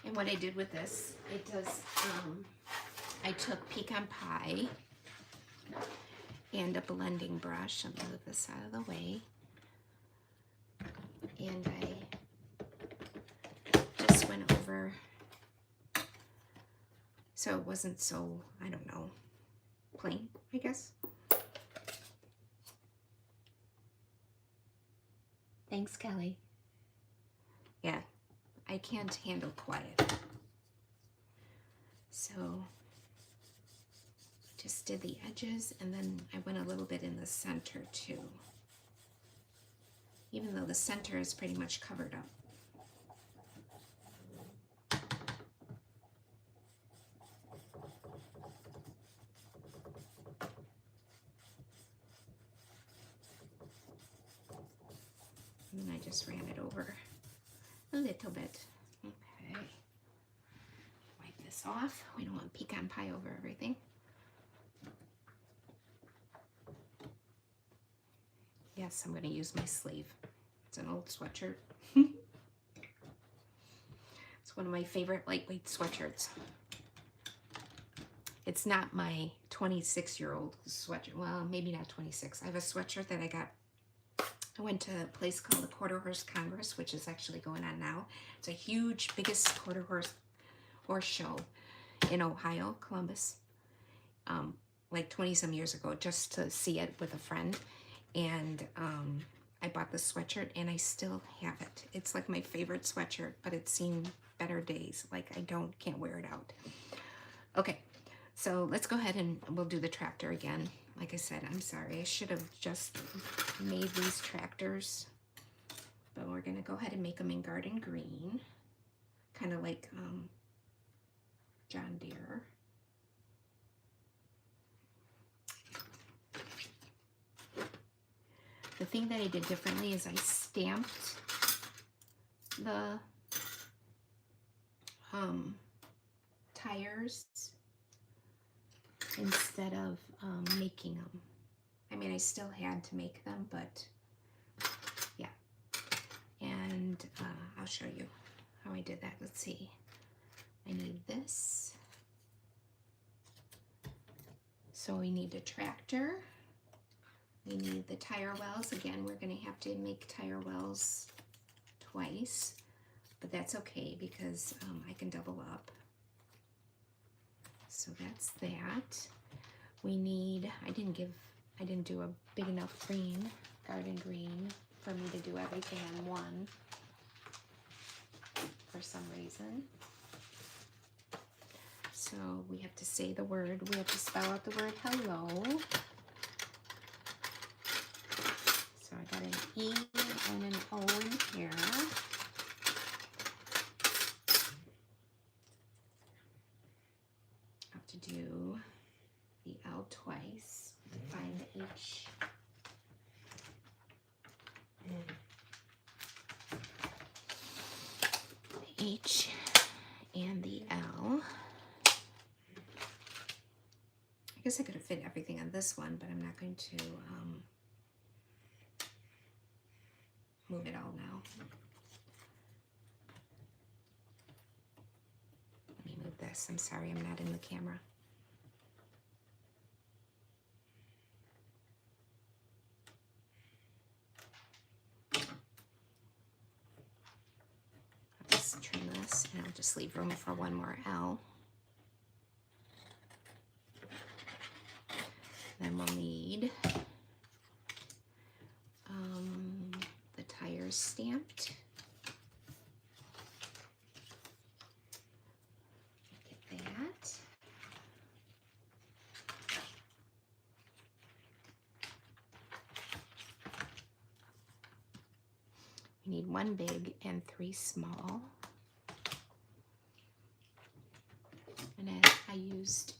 [SPEAKER 1] And what I did with this, it does, I took pecan pie and a blending brush. I'm going to move this out of the way. And I just went over, so it wasn't so, I don't know, plain, I guess. Thanks, Kelly. Yeah. I can't handle quiet. So just did the edges, and then I went a little bit in the center too. Even though the center is pretty much covered up. And then I just ran it over a little bit. Okay. Wipe this off. We don't want pecan pie over everything. Yes, I'm going to use my sleeve. It's an old sweatshirt. It's one of my favorite lightweight sweatshirts. It's not my 26-year-old sweatshirt. Well, maybe not 26. I have a sweatshirt that I got. I went to a place called the Quarter Horse Congress, which is actually going on now. It's a huge, biggest quarter horse show in Ohio, Columbus, like 20-some years ago, just to see it with a friend. And I bought this sweatshirt, and I still have it. It's like my favorite sweatshirt, but it's seen better days. Like, I can't wear it out. Okay, so let's go ahead and we'll do the tractor again. Like I said, I'm sorry. I should have just made these tractors. But we're going to go ahead and make them in garden green. Kind of like John Deere. The thing that I did differently is I stamped the tires instead of making them. I mean, I still had to make them, but yeah. And I'll show you how I did that. Let's see. I need this. So we need a tractor. We need the tire wells. Again, we're going to have to make tire wells twice, but that's okay because I can double up. So that's that. We need, I didn't do a big enough garden green for me to do everything on one for some reason. So we have to say the word, we have to spell out the word hello. So I got an E and an O in here. I have to do the L twice to find the H. The H and the L. I guess I could have fit everything on this one, but I'm not going to move it all now. Let me move this. I'm sorry, I'm not in the camera. I'll just trim this and I'll just leave room for one more L. Then we'll need the tires stamped. Get that. We need 1 big and 3 small. And I used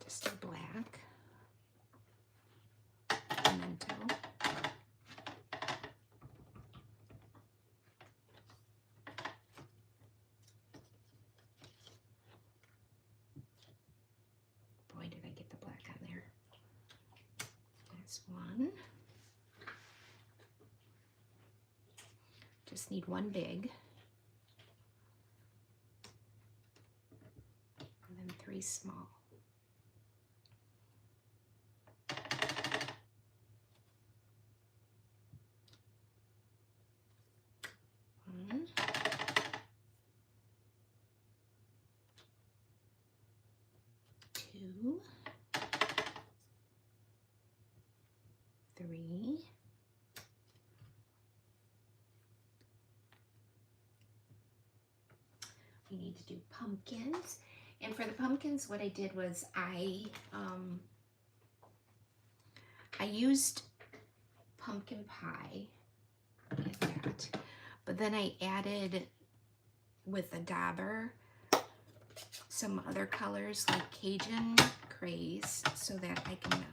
[SPEAKER 1] just a black pimento. Boy, did I get the black on there. That's one. Just need 1 big. And then 3 small. One. 2. 3. 'We need to do pumpkins. And for the pumpkins, what I did was I used pumpkin pie, like that, but then I added with a dauber some other colors like Cajun Craze so that I can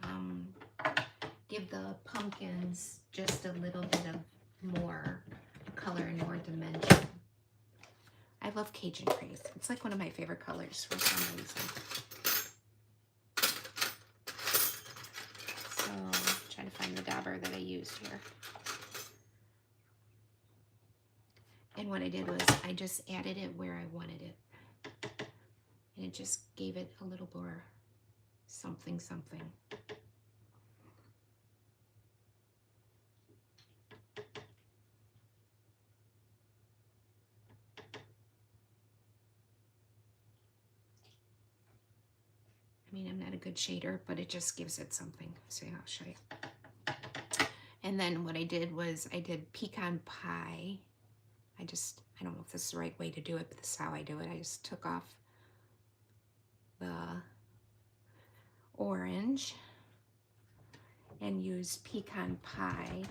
[SPEAKER 1] give the pumpkins just a little bit of more color and more dimension. I love Cajun Craze. It's like one of my favorite colors for some reason. So I'm trying to find the dauber that I used here. And what I did was I just added it where I wanted it. And it just gave it a little more something something. I mean, I'm not a good shader, but it just gives it something. So I'll show you. And then what I did was I did pecan pie. I don't know if this is the right way to do it, but this is how I do it. I just took off the orange and used pecan pie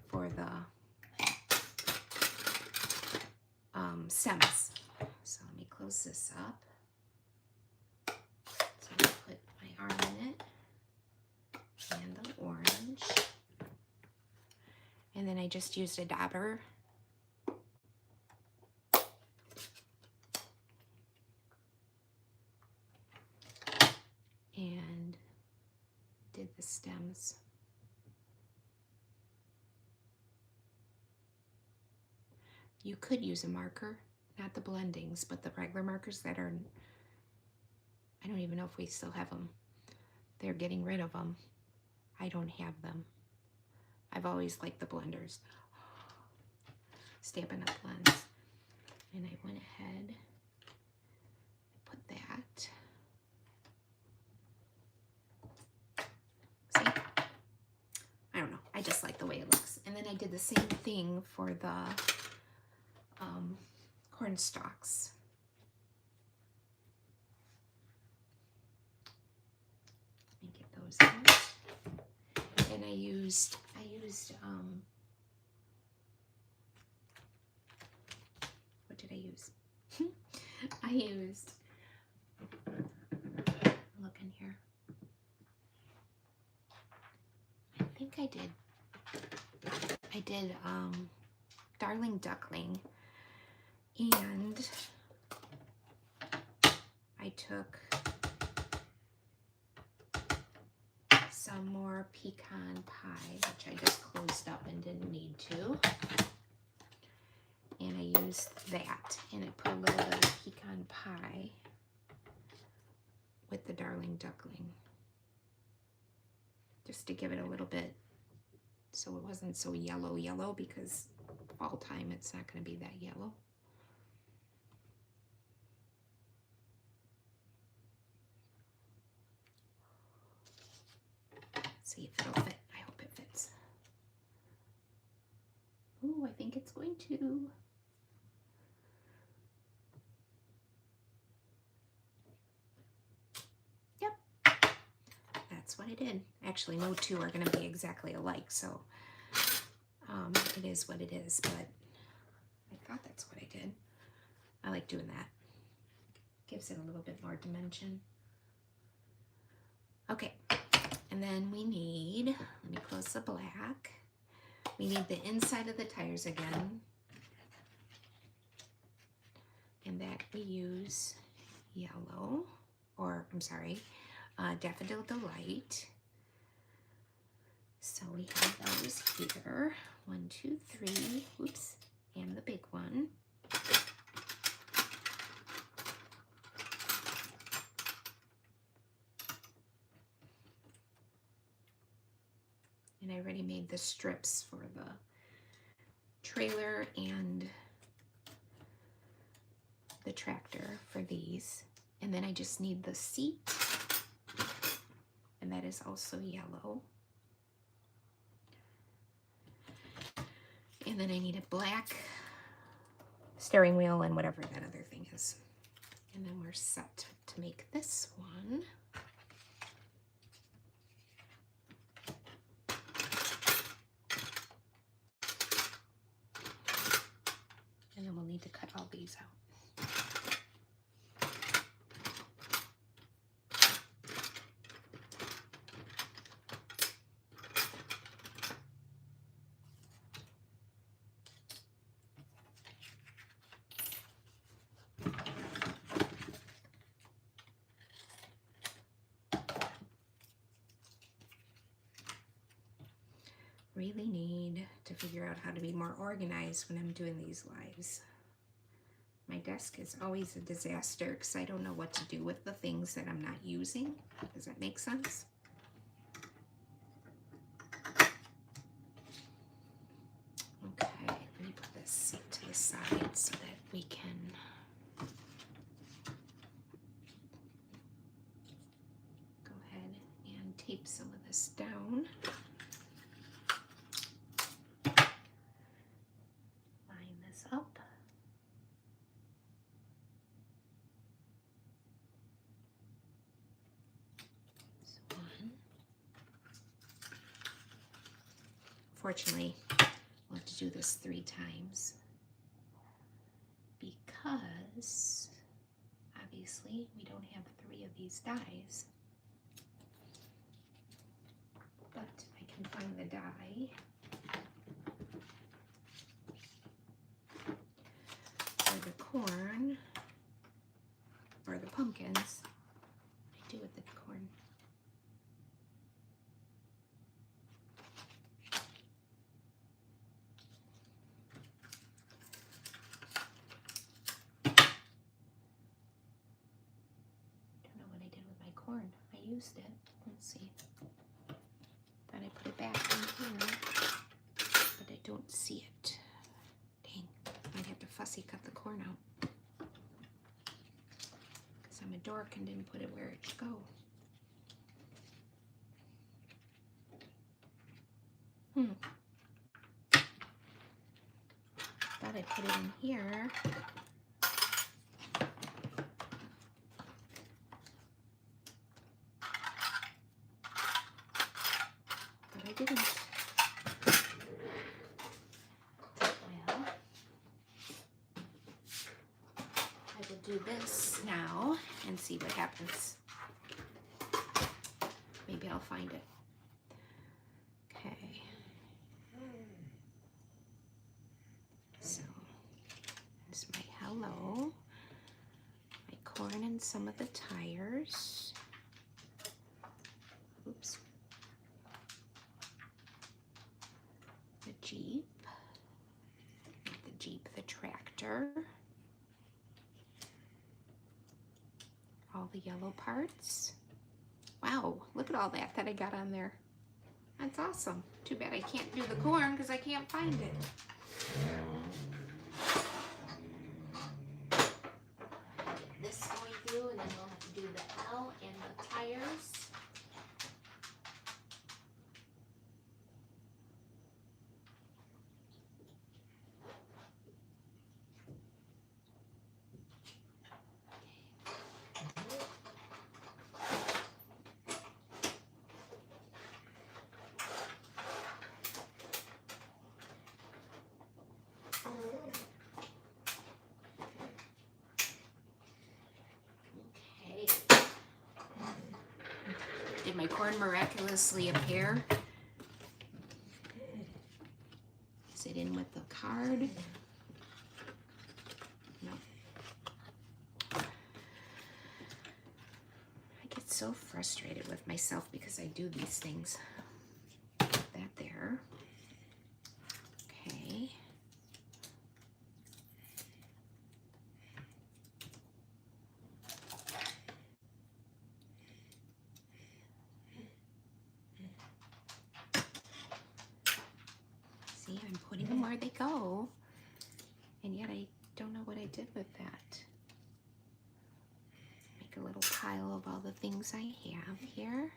[SPEAKER 1] for the stems. So let me close this up. So I'm gonna put my arm in it and the orange. And then I just used a dauber. And did the stems. You could use a marker, not the blendings, but the regular markers that are, I don't even know if we still have them. They're getting rid of them. I don't have them. I've always liked the blenders. Stampin' Up! Blends. And I went ahead, put that. See? I don't know. I just like the way it looks. And then I did the same thing for the corn stalks. Let me get those out. And I used what did I use? I used, look in here. I think I did Darling Duckling, and I took some more pecan pie, which I just closed up and didn't need to. And I used that, and I put a little bit of pecan pie with the Darling Duckling, just to give it a little bit so it wasn't so yellow, because fall time it's not going to be that yellow. See if it'll fit. I hope it fits. Ooh, I think it's going to. Yep, that's what I did. Actually, no two are going to be exactly alike, so it is what it is, but I thought that's what I did. I like doing that. Gives it a little bit more dimension. Okay, and then we need, let me close the black. We need the inside of the tires again. And that we use yellow, or I'm sorry, Daffodil Delight. So we have those here. 1, 2, 3, whoops, and the big one. And I already made the strips for the trailer and the tractor for these. And then I just need the seat, and that is also yellow. And then I need a black steering wheel and whatever that other thing is. And then we're set to make this one. And then we'll need to cut all these out. Really need to figure out how to be more organized when I'm doing these lives. My desk is always a disaster because I don't know what to do with the things that I'm not using. Does that make sense? Okay, let me put this seat to the side so that we can go ahead and tape some of this down. Up. So one. Fortunately, we'll have to do this 3 times because obviously we don't have 3 of these dies. But I can find the die. For the corn, or the pumpkins. I do with the corn. used it. Let's see. Thought I put it back in here, but I don't see it. Dang, might have to fussy cut the corn out. Because I'm a dork and didn't put it where it should go. Thought I put it in here. But I didn't. Well, I will do this now and see what happens. Maybe I'll find it. Okay. So, there's my hello. My corn and some of the tires. Oops. The Jeep. Not the Jeep, the tractor. All the yellow parts. Wow, look at all that I got on there. That's awesome. Too bad I can't do the corn because I can't find it. Get this going through, and then we'll have to do the L and the tires. Did my corn miraculously appear? Is it in with the card? No. I get so frustrated with myself because I do these things. Put that there. Okay. See, I'm putting them where they go, and yet I don't know what I did with that. Make a little pile of all the things I have here.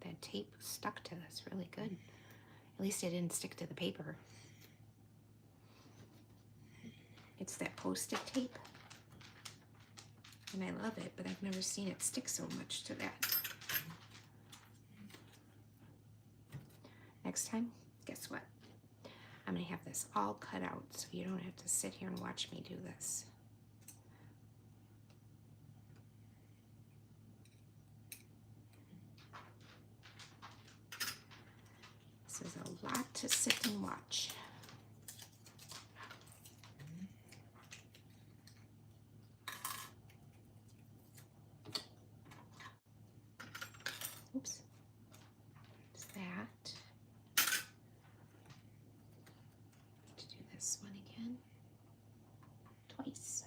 [SPEAKER 1] That tape stuck to this really good. At least it didn't stick to the paper. It's that Post-it tape. And I love it, but I've never seen it stick so much to that. Next time, guess what? I'm gonna have this all cut out so you don't have to sit here and watch me do this. This is a lot to sit and watch. Oops. There's that. To do this one again. Twice.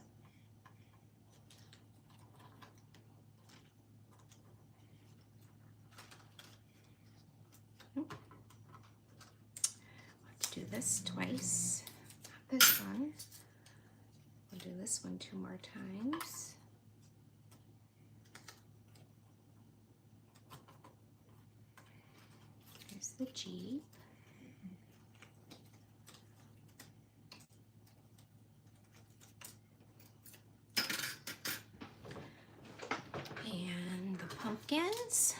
[SPEAKER 1] Nope. Let's do this twice. Not this one. We'll do this one 2 more times. Here's the Jeep. And the pumpkins.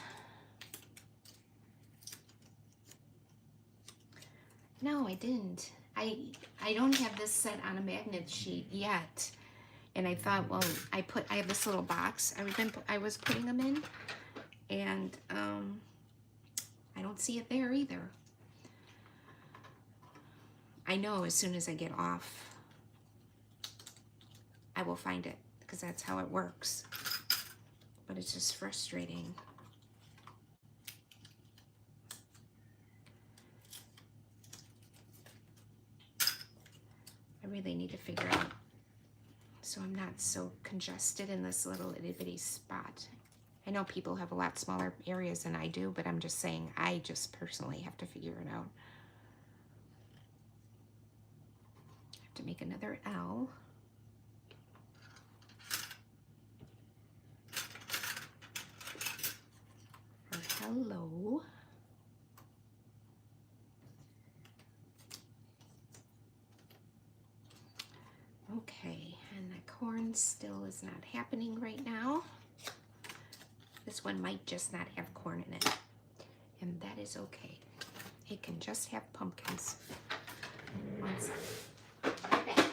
[SPEAKER 1] No, I didn't. I don't have this set on a magnet sheet yet. And I thought, well, I have this little box I was putting them in, and I don't see it there either. I know as soon as I get off, I will find it, because that's how it works. But it's just frustrating. really need to figure out so I'm not so congested in this little itty bitty spot. I know people have a lot smaller areas than I do, but I'm just saying I just personally have to figure it out. I have to make another L. For hello. Okay, and the corn still is not happening right now. This one might just not have corn in it, and that is okay. It can just have pumpkins. One second. Okay.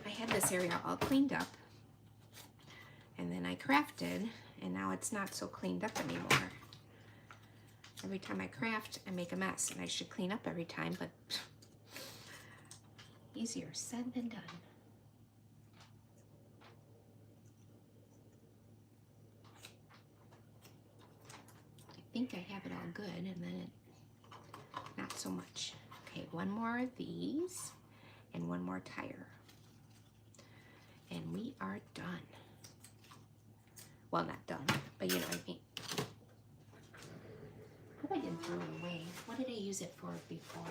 [SPEAKER 1] I had this area all cleaned up, and then I crafted, and now it's not so cleaned up anymore. Every time I craft, I make a mess, and I should clean up every time, but easier said than done. I think I have it all good, and then not so much. Okay, one more of these, and one more tire. And we are done. Well, not done, but you know what I mean. I hope I didn't throw it away. What did I use it for before?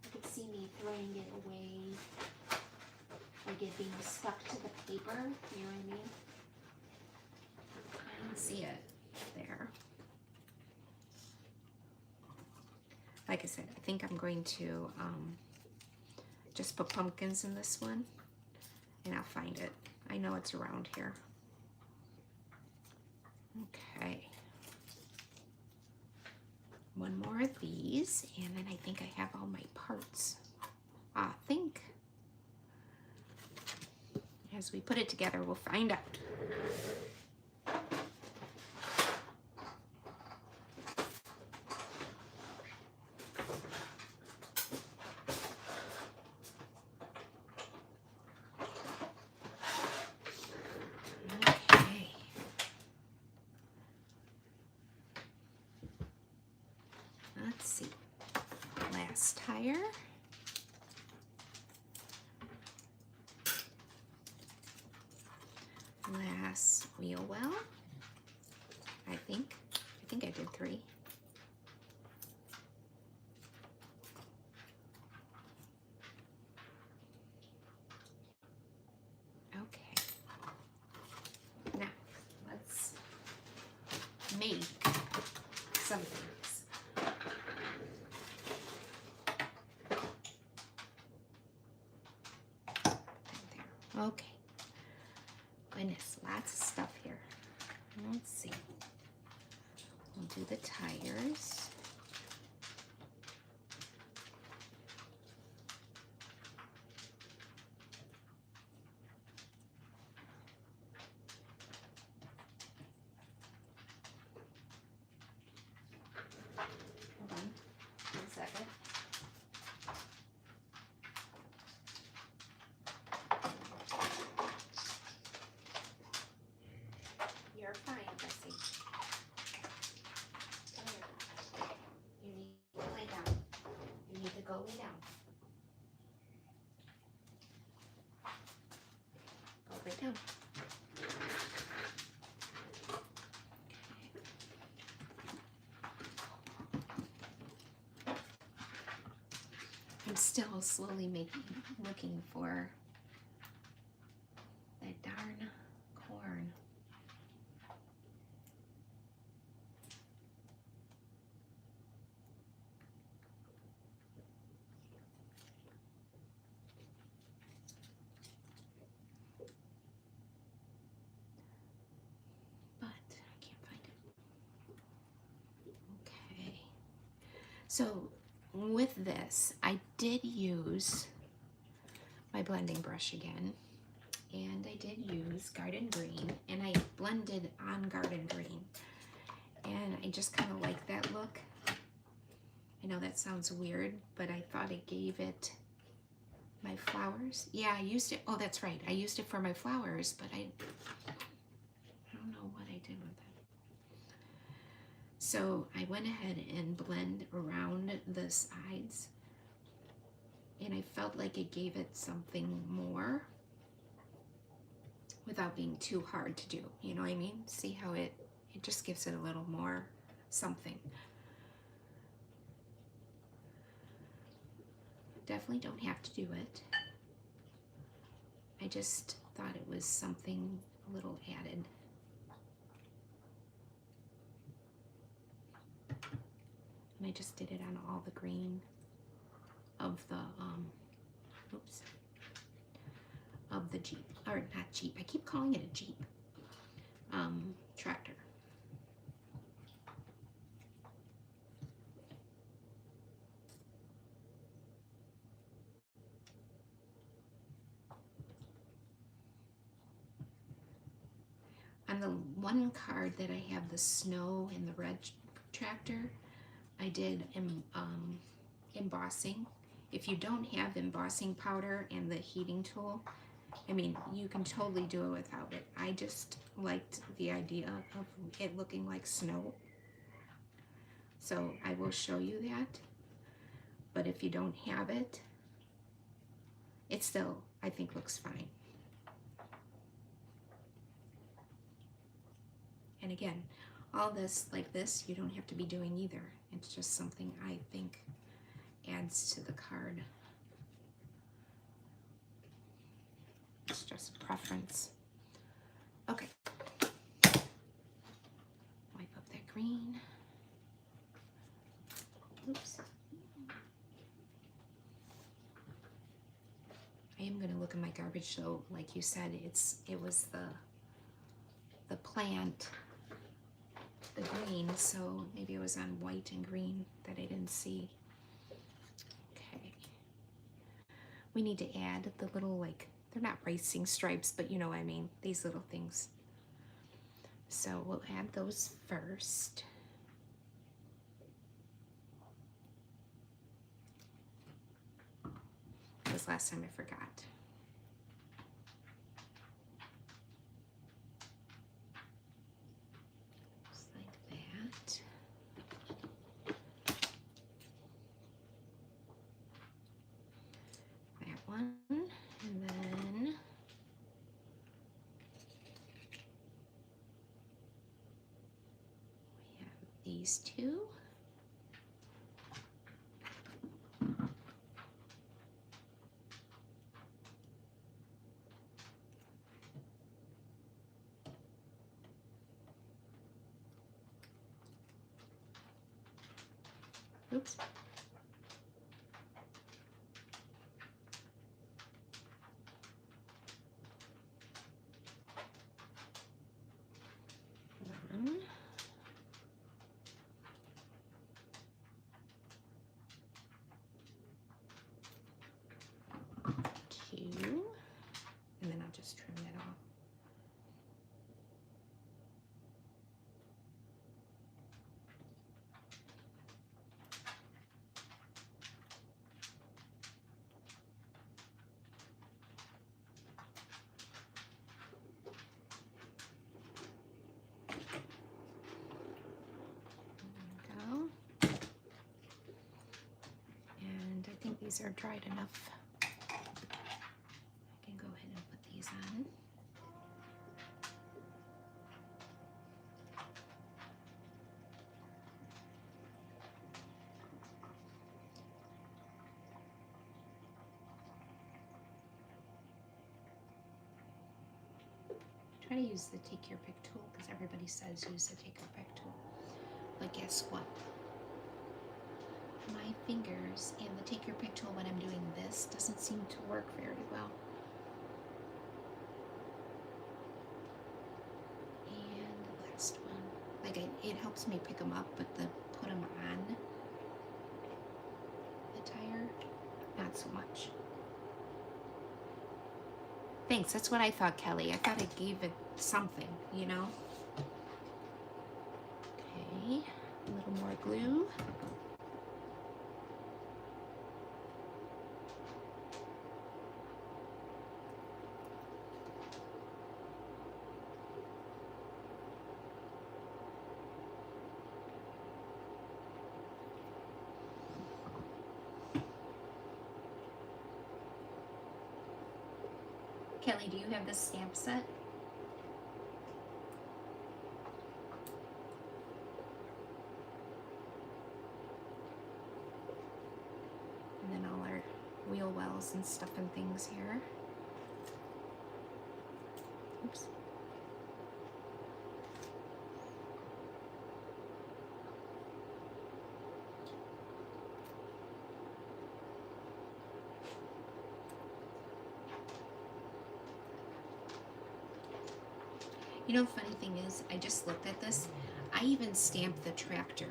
[SPEAKER 1] You could see me throwing it away, like it being stuck to the paper, you know what I mean? I didn't see it there. Like I said, I think I'm going to just put pumpkins in this one, and I'll find it. I know it's around here. Okay. One more of these, and then I think I have all my parts. I think. As we put it together, we'll find out. Okay. Let's see. Last tire. Last wheel well. I think I did 3. Okay. Now, let's make some things. There. Okay. Goodness, lots of stuff here. Let's see. We'll do the tires. Hold on 1 second. You're fine, Bessie. Come here. You need to lay down. You need to go lay down. Go lay down. I'm still slowly looking for that darn corn. But I can't find it. Okay. So with this, I did use my blending brush again, and I did use Garden Green, and I blended on Garden Green, and I just kind of like that look. I know that sounds weird, but I thought it gave it My flowers. Yeah, I used it. Oh, that's right. I used it for my flowers, but I don't know what I did with it. So I went ahead and blend around the sides, and I felt like it gave it something more without being too hard to do. You know what I mean? See how it just gives it a little more something. Definitely don't have to do it. I just thought it was something a little added. And I just did it on all the green of the oops, of the Jeep, or not Jeep, I keep calling it a Jeep, tractor. On the one card that I have the snow and the red tractor, I did embossing. If you don't have embossing powder and the heating tool, I mean, you can totally do it without it. I just liked the idea of it looking like snow. So I will show you that. But if you don't have it, it still, I think, looks fine. And again, all this like this, you don't have to be doing either. It's just something I think adds to the card. It's just preference. Okay. Wipe up that green. Oops. I am gonna look in my garbage though. Like you said, it was the plant, the green, so maybe it was on white and green that I didn't see. Okay. We need to add the little, like, they're not racing stripes, but you know what I mean, these little things. So we'll add those first. Because last time I forgot. Just like that. That one, and then we have these two. Oops. One. Two. And then I'll just trim that off. These are dried enough. I can go ahead and put these on. Try to use the take your pick tool because everybody says use the take your pick tool. But guess what? My fingers and the take your pick tool when I'm doing this doesn't seem to work very well. And the last one. Like it helps me pick them up, but put them on the tire, not so much. Thanks, that's what I thought, Kelly. I thought it gave it something, you know? Okay, a little more glue. Kelly, do you have this stamp set? And then all our wheel wells and stuff and things here. Oops. You know, the funny thing is, I just looked at this. I even stamped the tractor.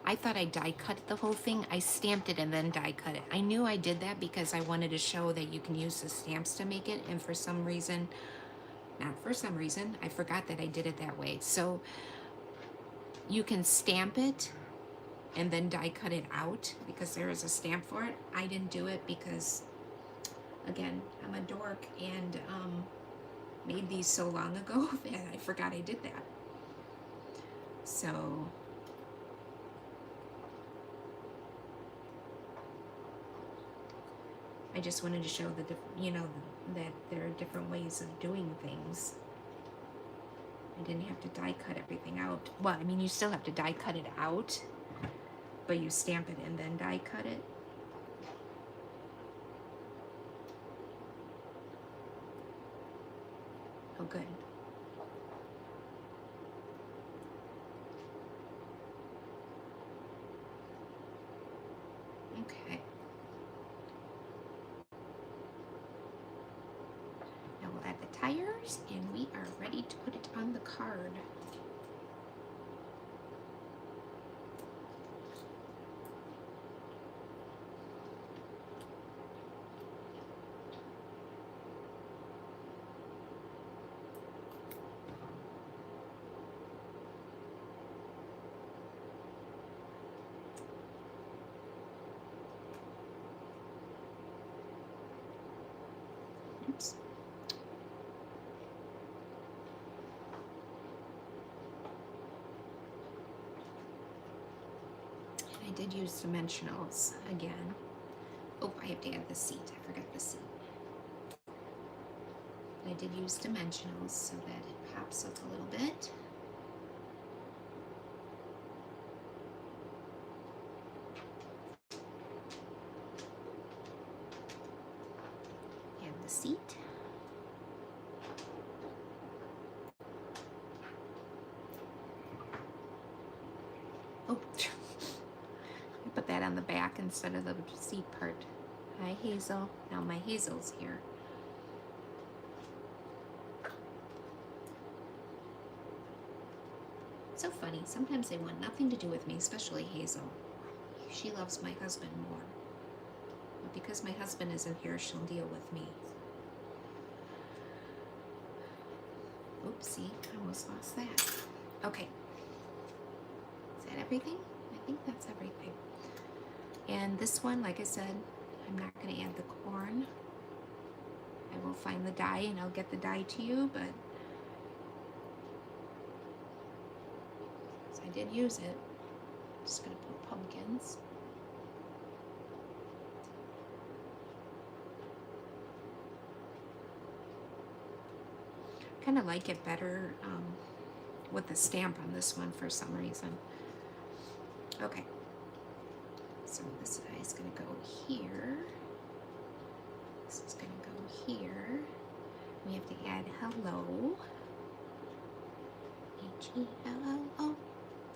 [SPEAKER 1] I thought I die cut the whole thing. I stamped it and then die cut it. I knew I did that because I wanted to show that you can use the stamps to make it. And for some reason, not for some reason, I forgot that I did it that way. So you can stamp it and then die cut it out because there is a stamp for it. I didn't do it because, again, I'm a dork and made these so long ago that I forgot I did that. So I just wanted to show the, you know, that there are different ways of doing things. I didn't have to die cut everything out. Well, I mean, you still have to die cut it out, but you stamp it and then die cut it. Oh, good. Okay. Now we'll add the tires and we are ready to put it on the card. Oops. And I did use dimensionals again. Oh, I have to add the seat. I forgot the seat. I did use dimensionals so that it pops up a little bit. Add the seat. Oh, I put that on the back instead of the seat part. Hi, Hazel. Now my Hazel's here. So funny. Sometimes they want nothing to do with me, especially Hazel. She loves my husband more. But because my husband isn't here, she'll deal with me. Oopsie, I almost lost that. Okay. Is that everything? I think that's everything. And this one, like I said, I'm not going to add the corn. I will find the die and I'll get the die to you, but I did use it. Just going to put pumpkins. Kind of like it better with the stamp on this one for some reason. Okay. So this die is going to go here. This is going to go here. We have to add hello. H-E-L-L-O.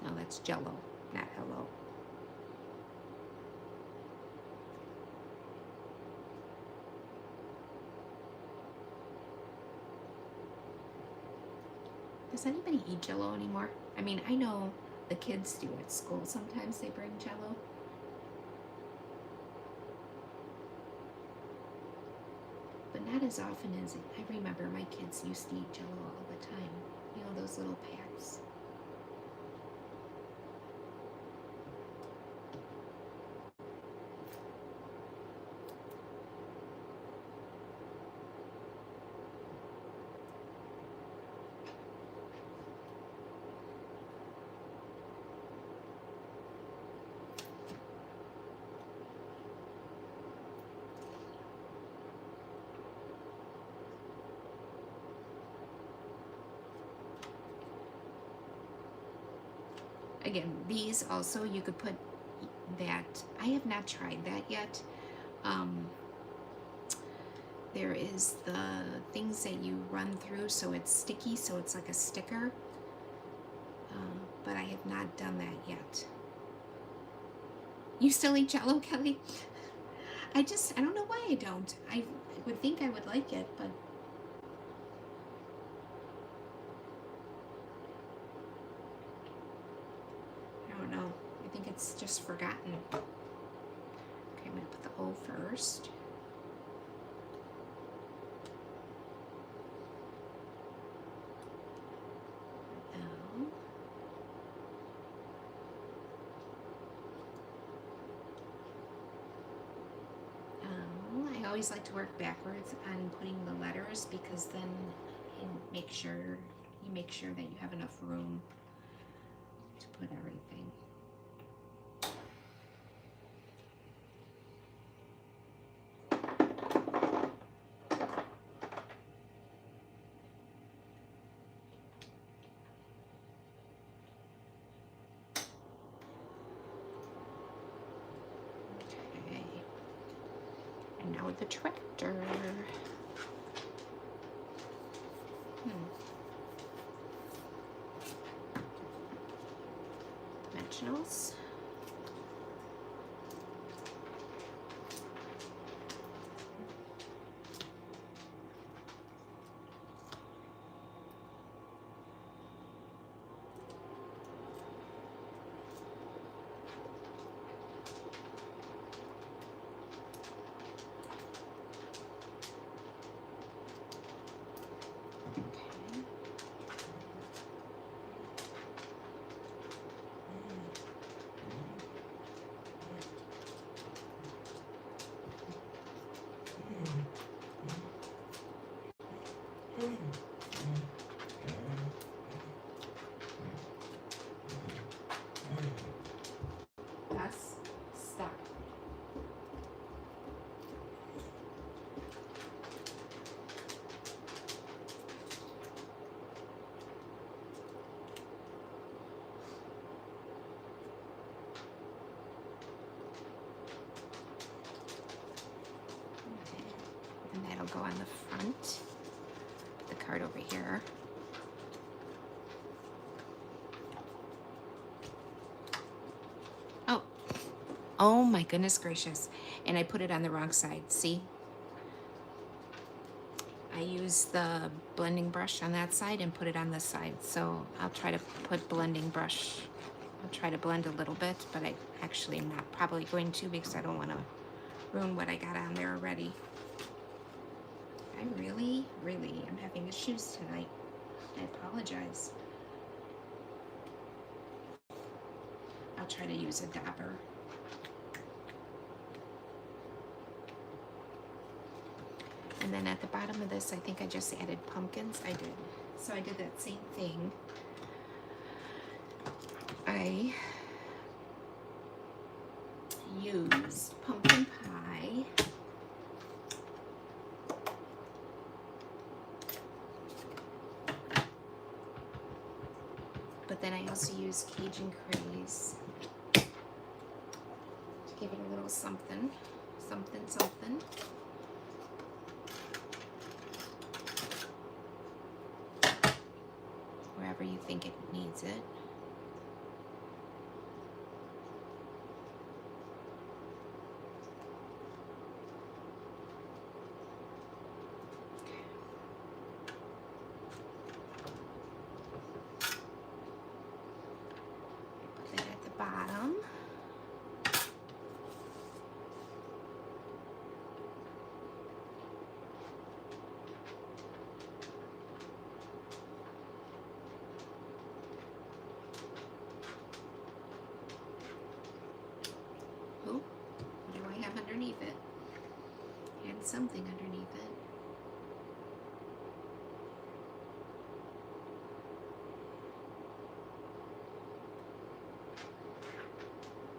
[SPEAKER 1] No, that's Jello, not hello. Does anybody eat Jello anymore? I mean, I know the kids do at school. Sometimes they bring Jello. But not as often as I remember my kids used to eat Jello all the time. You know, those little packs. Again, these also, you could put that. I have not tried that yet. Um, there is the things that you run through so it's sticky, so it's like a sticker. But I have not done that yet. You still eat Jell-O, Kelly? I don't know why I don't. I would think I would like it, but I don't know. I think it's just forgotten. Okay, I'm gonna put the O first. L. I always like to work backwards on putting the letters because then you make sure that you have enough room to put everything. Okay. And now the tractor. Dimensionals. That's stuck. And that'll go on the front. Put the card over here. Oh my goodness gracious. And I put it on the wrong side. See? I use the blending brush on that side and put it on this side. So I'll try to put blending brush. I'll try to blend a little bit, but I actually am not probably going to because I don't want to ruin what I got on there already. I really am having issues tonight. I apologize. I'll try to use a dabber. And then at the bottom of this, I think I just added pumpkins. I did. So I did that same thing. I used pumpkin pie. But then I also used Cajun Craze to give it a little something. Wherever you think it needs it. Put that at the bottom. Underneath it and something underneath it.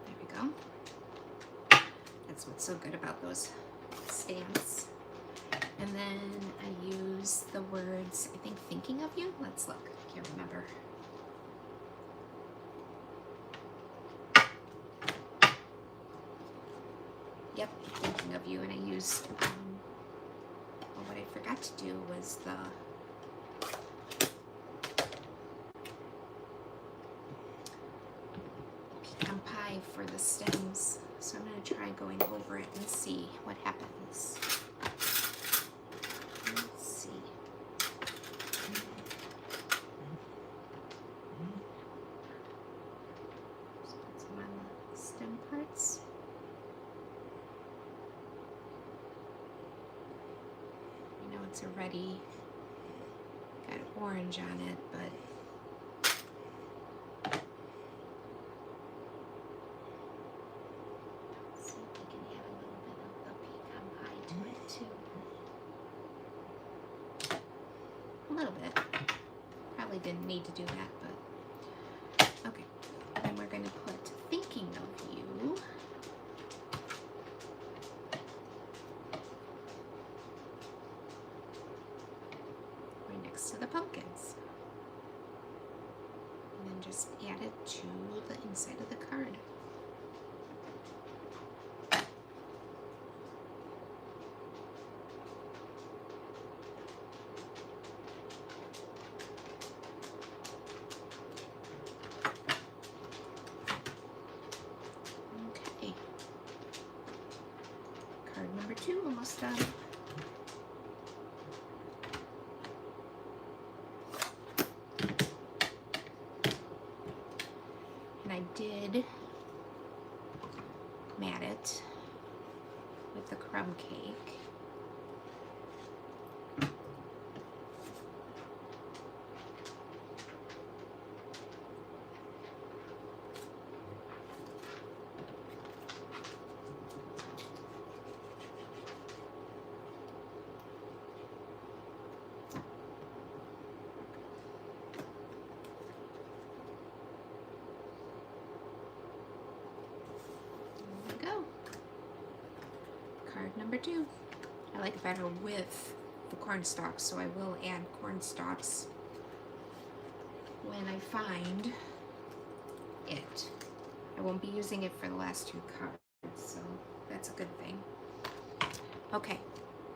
[SPEAKER 1] There we go. That's what's so good about those stamps. And then I use the words, I think, thinking of you. Let's look. I can't remember. Yep, thinking of you. And I used, well, what I forgot to do was the pecan pie for the stems. So I'm going to try going over it and see what happens. Let's see. Just put some on the stem parts. I know it's already got orange on it, but let's see if we can add a little bit of the pecan pie to it too. A little bit. Probably didn't need to do that, but okay. Then we're going to put Thinking of You. Right next to the pumpkins. And then just add it to the inside of the card. Okay. Card number 2 almost done. And I did mat it with the crumb cake. There we go. Card number 2. I like it better with the corn stalks, so I will add corn stalks when I find it. I won't be using it for the last 2 cards, so that's a good thing. Okay,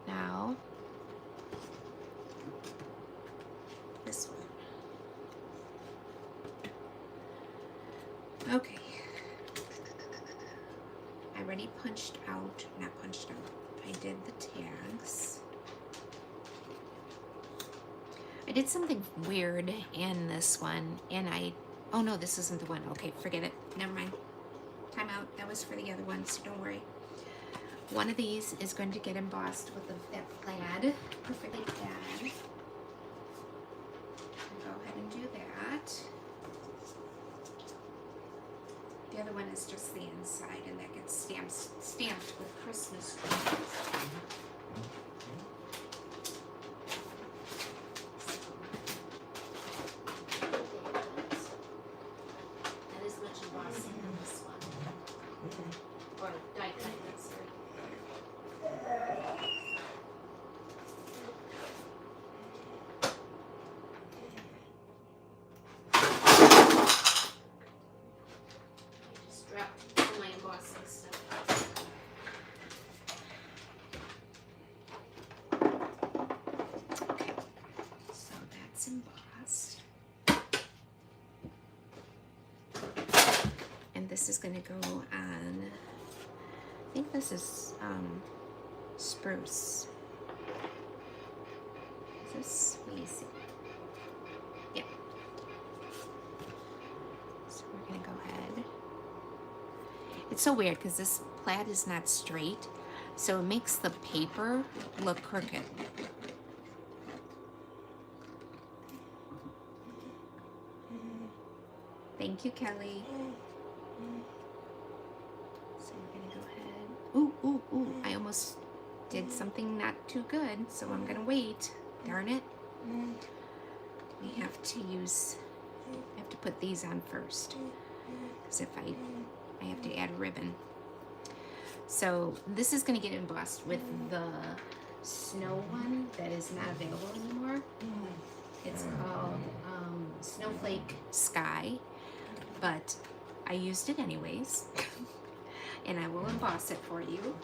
[SPEAKER 1] now this one. Okay. I already punched out, not punched out, I did the tags. I did something weird in this one, and oh no, this isn't the one. Okay, forget it. Never mind. Time out. That was for the other one, so don't worry. One of these is going to get embossed with that plaid, perfectly plaid. I'll go ahead and do that. The other one is just the inside, and that gets stamped with Christmas trees. That is much embossing than this one. Or die cut, sorry. Embossed, and this is going to go on, I think this is spruce. Is this, let me see, yeah, so we're going to go ahead. It's so weird because this plaid is not straight, so it makes the paper look crooked. Thank you, Kelly. So we're gonna go ahead. Ooh, ooh, ooh. I almost did something not too good, so I'm gonna wait. Darn it. We have to put these on first. Because if I have to add ribbon. So this is gonna get embossed with the snow one that is not available anymore. It's called Snowflake Sky. But I used it anyways. And I will emboss it for you.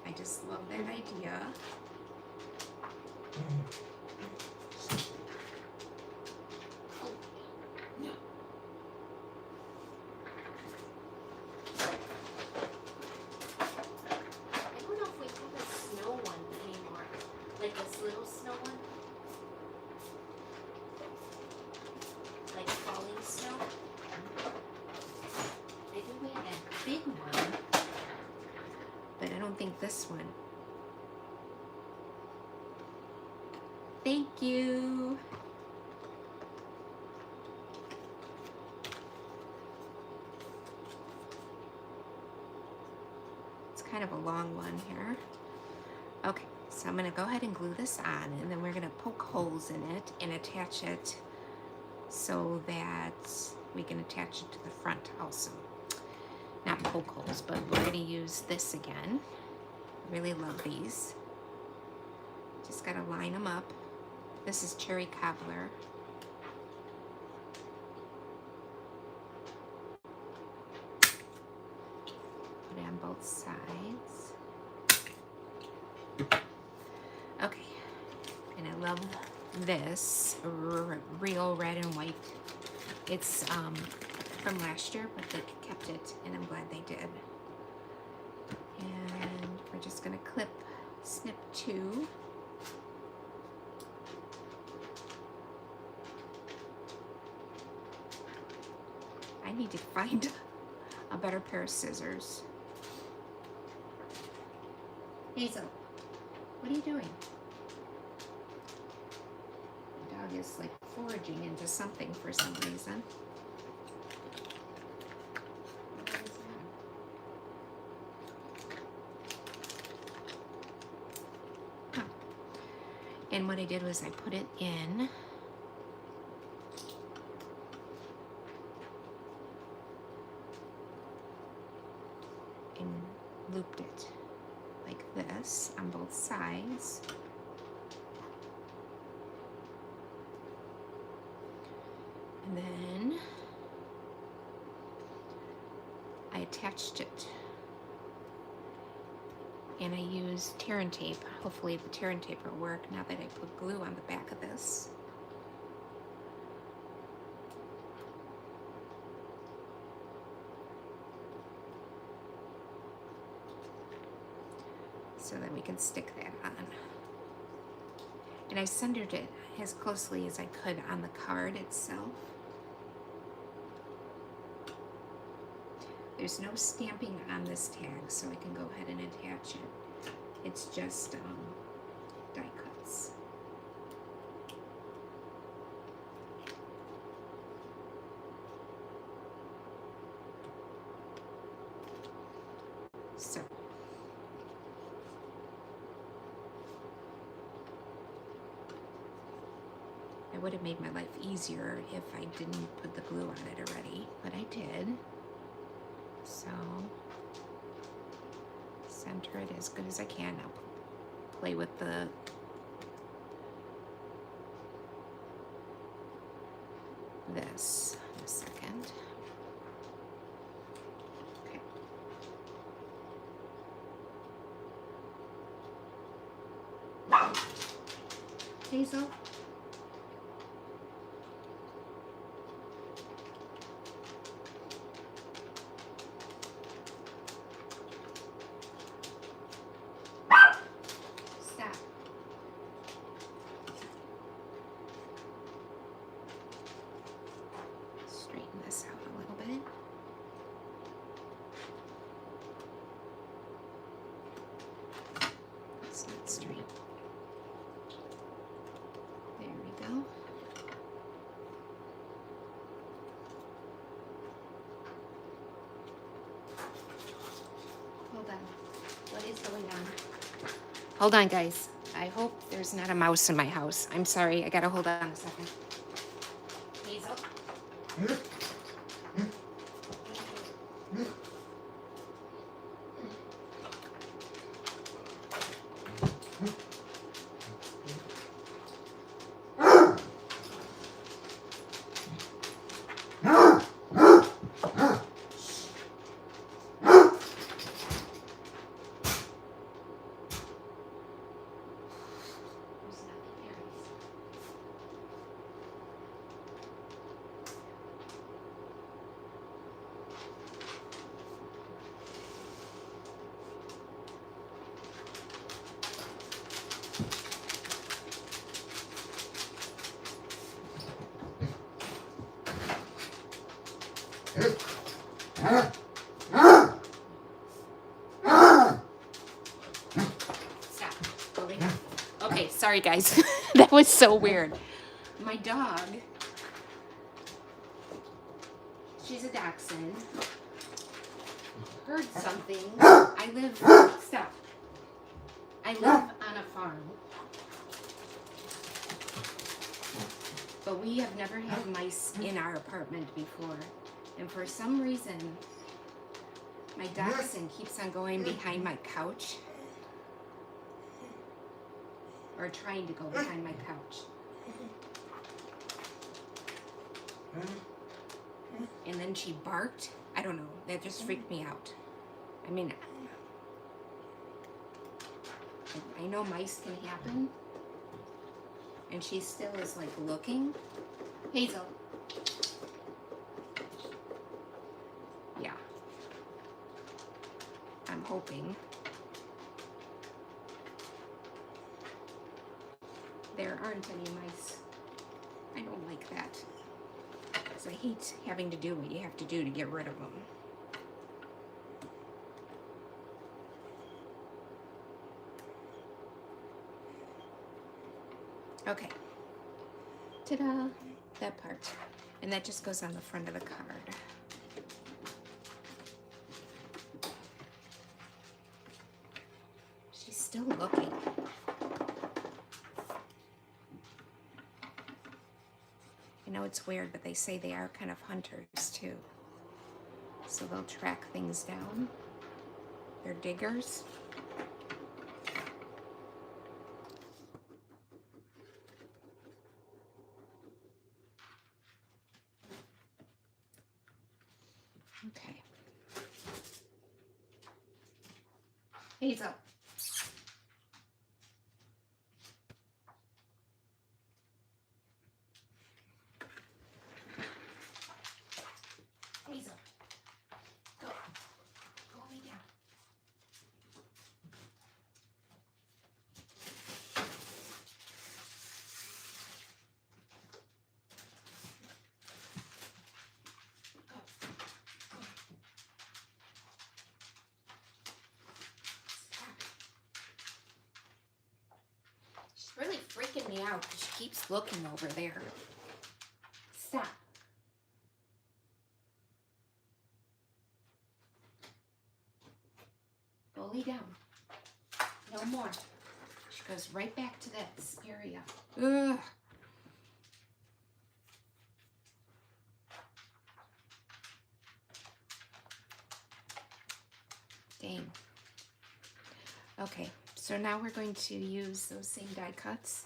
[SPEAKER 1] I just love that idea. This one. Thank you. It's kind of a long one here. Okay, so I'm going to go ahead and glue this on, and then we're going to poke holes in it and attach it so that we can attach it to the front also. Not poke holes, but we're going to use this again. Really love these. Just gotta line them up. This is cherry cobbler. Put it on both sides. Okay, and I love this real red and white. It's from last year, but they kept it, and I'm glad they did. And we're just going to snip 2. I need to find a better pair of scissors. Hazel, what are you doing? The dog is like foraging into something for some reason. And what I did was I put it in and looped it like this on both sides. And then I attached it. And I used tear and tape. Hopefully the tear and tape will work now that I put glue on the back of this. So that we can stick that on. And I centered it as closely as I could on the card itself. There's no stamping on this tag, so I can go ahead and attach it. It's just die cuts. So it would have made my life easier if I didn't put the glue on it already, but I did. So center it as good as I can. I'll play with this in a second. Okay. Hazel. Hold on, guys. I hope there's not a mouse in my house. I'm sorry. I gotta hold on a second. Hazel? Stop. Over here. Okay, sorry guys. That was so weird. My dog, she's a dachshund, heard something. Stop. I live on a farm. But we have never had mice in our apartment before. And for some reason, my dachshund keeps on going behind my couch. Or trying to go behind my couch. And then she barked. I don't know. That just freaked me out. I mean, I know mice can happen. And she still is like looking. Hazel. Yeah. I'm hoping there aren't any mice. I don't like that. Because I hate having to do what you have to do to get rid of them. Okay. Ta-da! That part. And that just goes on the front of the card. She's still looking. I know it's weird, but they say they are kind of hunters too. So they'll track things down. They're diggers. Okay. Hazel. Hazel. Go. Go lay down. Go. Stop. She's really freaking me out because she keeps looking over there. Stop. Go lay down. No more. She goes right back to that area. Ugh. Dang. Okay, so now we're going to use those same die cuts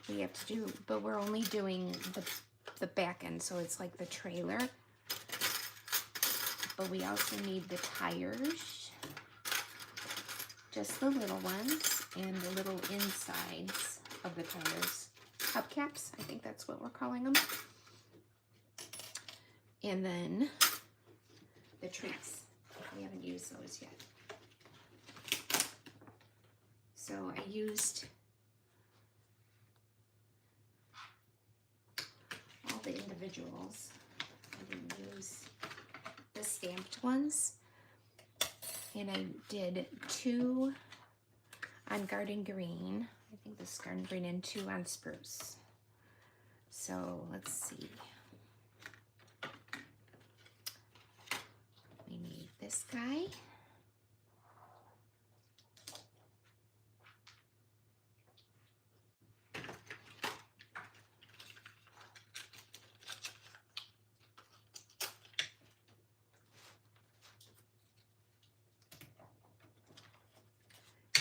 [SPEAKER 1] we have to do, but we're only doing the back end, so it's like the trailer. But we also need the tires, just the little ones, and the little insides of the tires. Hubcaps, I think that's what we're calling them. And then the trees. We haven't used those yet. So I used all the individuals. I didn't use the stamped ones. And I did 2 on garden green. I think this is garden green, and 2 on spruce. So let's see. We need this guy.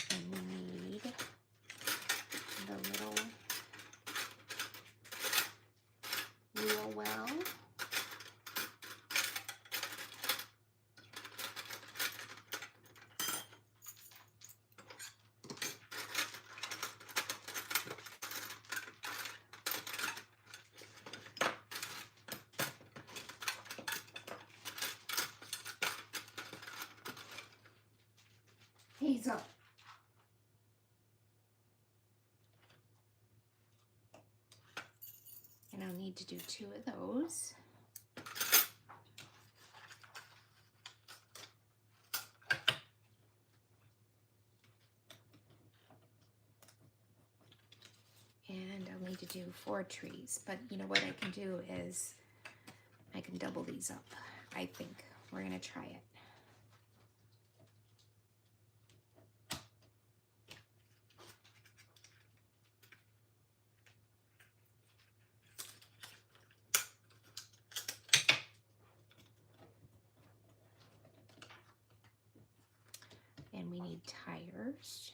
[SPEAKER 1] And we need the little wheel well. Hazel. And I'll need to do 2 of those. to do 4 trees, but you know what I can do is I can double these up. I think we're gonna try it. And we need tires.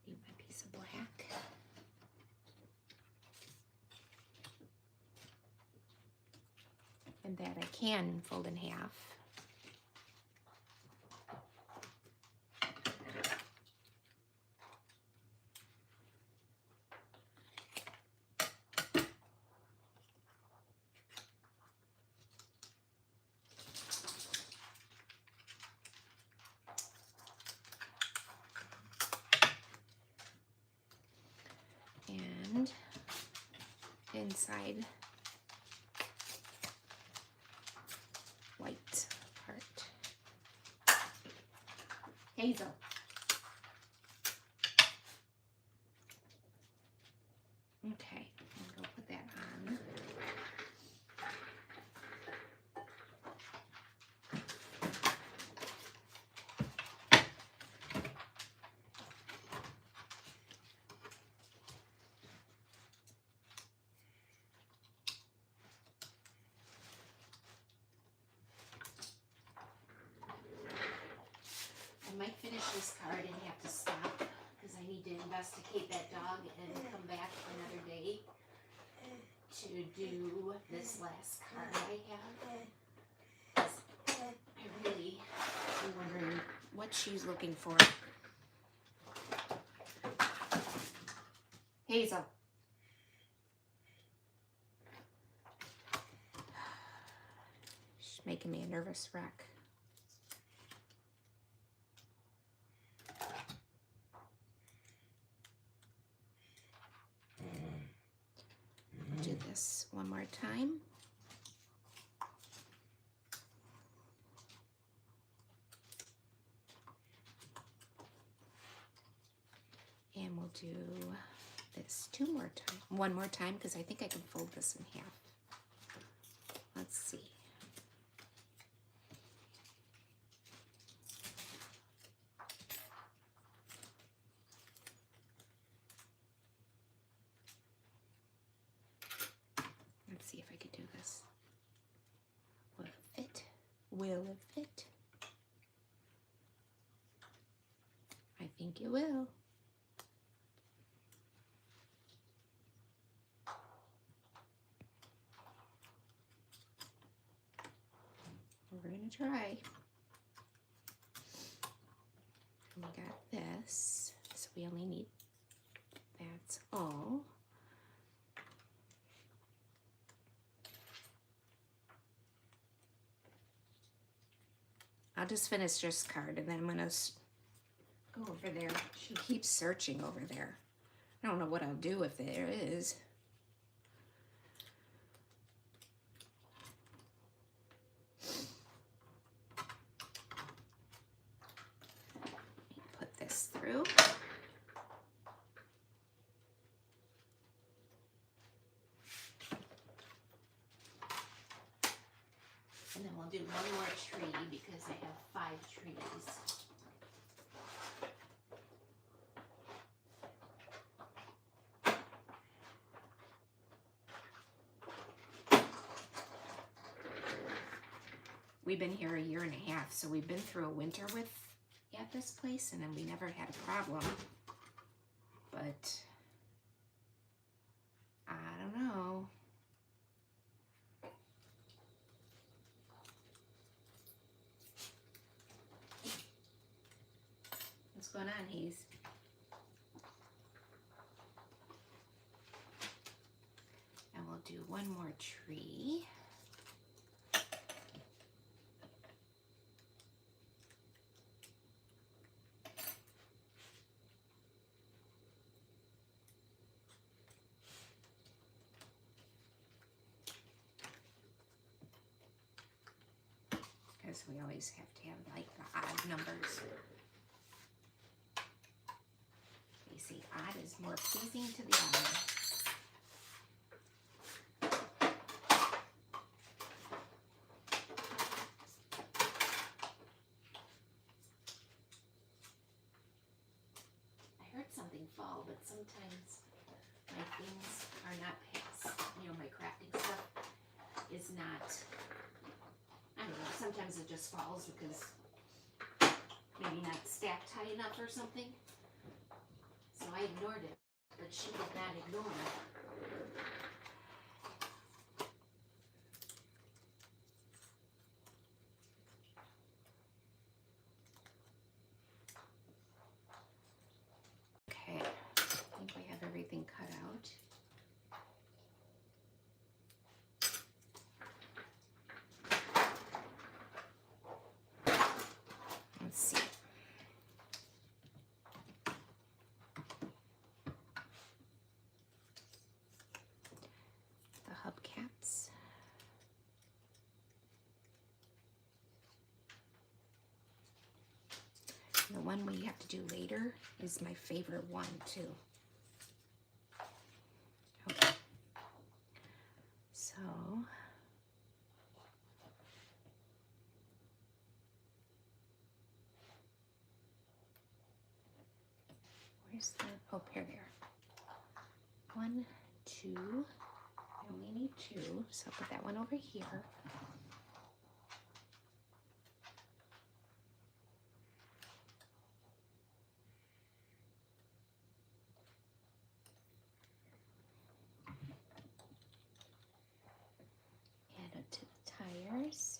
[SPEAKER 1] Need my piece of black. And that I can fold in half. And inside white part. Hazel. Okay, I'm gonna put that on. I might finish this card and have to stop because I need to investigate that dog and come back another day to do this last card I have. I really am wondering what she's looking for. Hazel. She's making me a nervous wreck. Do this one more time. And we'll do this one more time, because I think I can fold this in half. Let's see. Let's see if I could do this. Will it fit? Will it fit? I think it will. We're gonna try. We got this, so we only need, that's all. I'll just finish this card and then I'm gonna go over there. She keeps searching over there. I don't know what I'll do if there is. Put this through. And then we'll do one more tree because I have 5 trees. We've been here a year and a half, so we've been through a winter at this place, and then we never had a problem. But I don't know. What's going on, Hayes? And we'll do one more tree. Because we always have to have like the odd numbers. You see, odd is more pleasing to the eye. I heard something fall, but sometimes my things are not past. You know, my crafting stuff is not, I don't know, sometimes it just falls because maybe not stacked high enough or something. So I ignored it, but she did not ignore it. Okay, I think we have everything cut out. Let's see. The hubcaps. The one we have to do later is my favorite one too. Okay. So where's the, oh, here they are. 1, 2, I only need 2, so I'll put that one over here. Add it to the tires.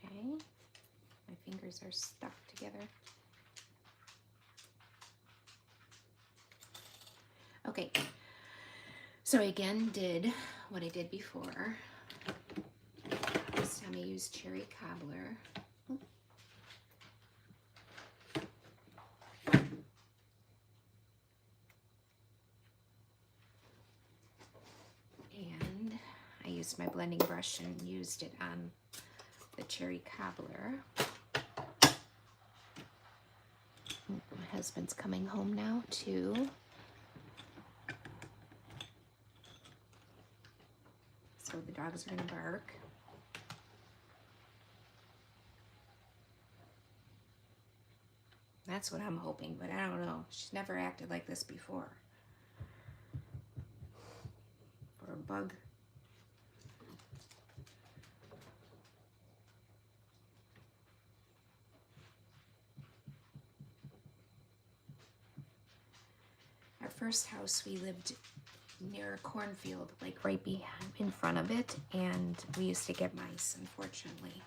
[SPEAKER 1] Okay, my fingers are stuck together. Okay, so I again did what I did before. This time I used cherry cobbler. And I used my blending brush and used it on the cherry cobbler. My husband's coming home now too. So the dogs are gonna bark. That's what I'm hoping, but I don't know. She's never acted like this before. For a bug. Our first house, we lived near a cornfield, like right behind, in front of it, and we used to get mice, unfortunately.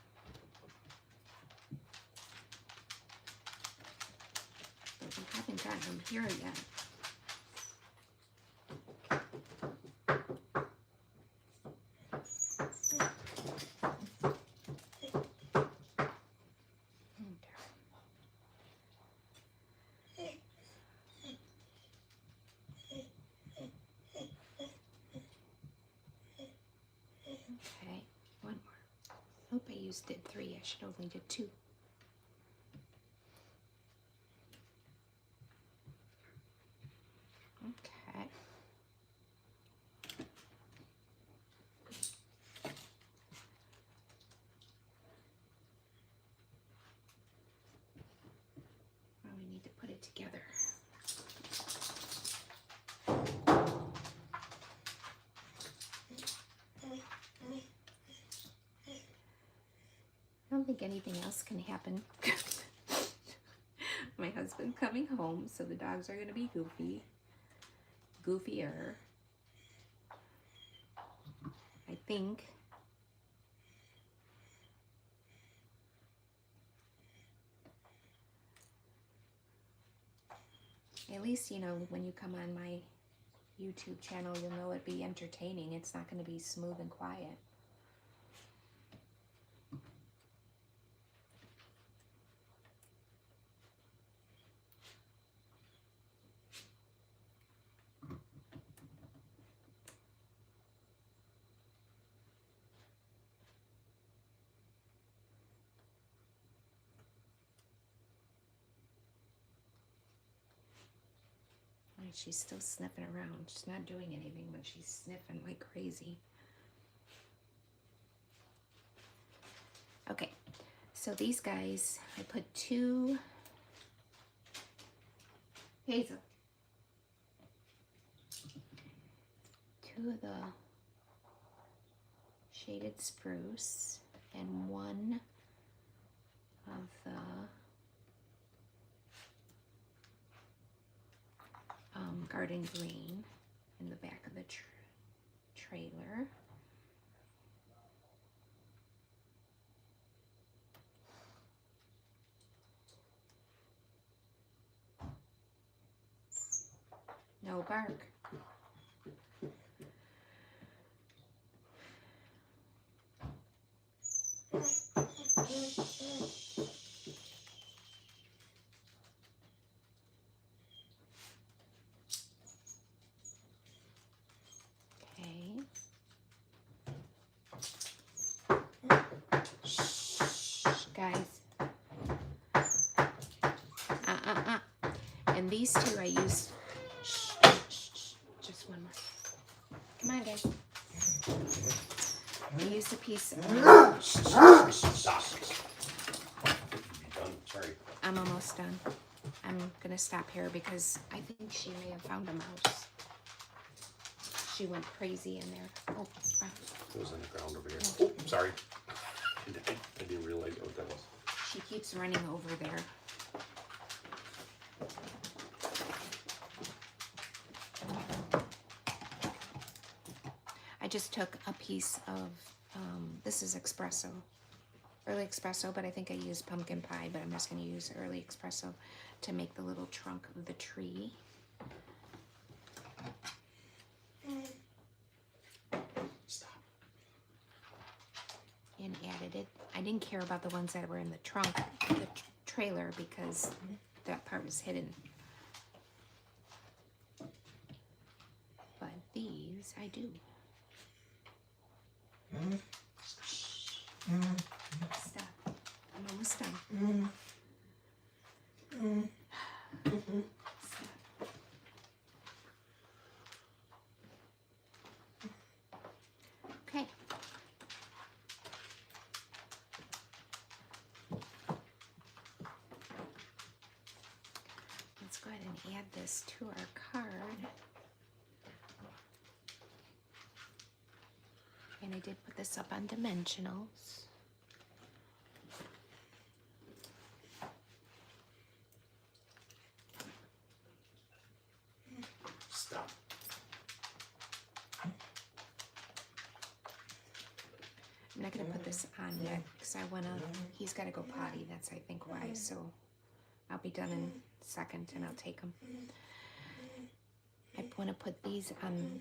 [SPEAKER 1] But we haven't gotten them here yet. Okay, one more. Nope, I used it 3. I should only did 2. Okay. Now we need to put it together. I don't think anything else can happen. My husband coming home, so the dogs are going to be goofier. I think. At least, you know, when you come on my YouTube channel, you'll know it'd be entertaining. It's not going to be smooth and quiet. She's still sniffing around. She's not doing anything, but she's sniffing like crazy. Okay, so these guys, I put 2 Hazel. 2 of the shaded spruce and 1 of the garden green in the back of the trailer. No bark. Guys. And these 2 I use. Just one more. Come on, guys. I used a piece.
[SPEAKER 2] Sorry.
[SPEAKER 1] I'm almost done. I'm gonna stop here because I think she may have found a mouse. She went crazy in there. Oh,
[SPEAKER 2] It was on the ground over here. Oh, sorry. I didn't realize what that was.
[SPEAKER 1] she keeps running over there. I just took a piece of, this is espresso, early espresso, but I think I used pumpkin pie, but I'm just going to use early espresso to make the little trunk of the tree.
[SPEAKER 2] Stop.
[SPEAKER 1] And added it. I didn't care about the ones that were in the trunk of the trailer because that part was hidden. But these I do. Stop. I'm almost done. Stop. Okay. Let's go ahead and add this to our card. And I did put this up on dimensionals.
[SPEAKER 2] Stop.
[SPEAKER 1] I'm not going to put this on yet because I want to, he's got to go potty. That's, I think, why. So I'll be done in a second and I'll take him. I want to put these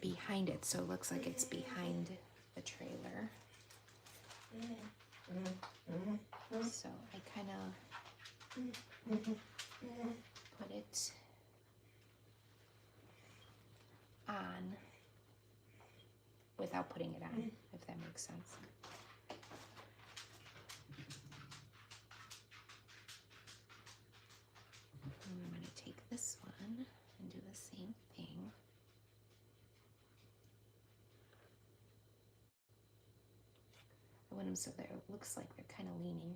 [SPEAKER 1] behind it so it looks like it's behind the trailer. So I kind of put it on without putting it on, if that makes sense. And I'm going to take this one and do the same thing. I want them so that it looks like they're kind of leaning.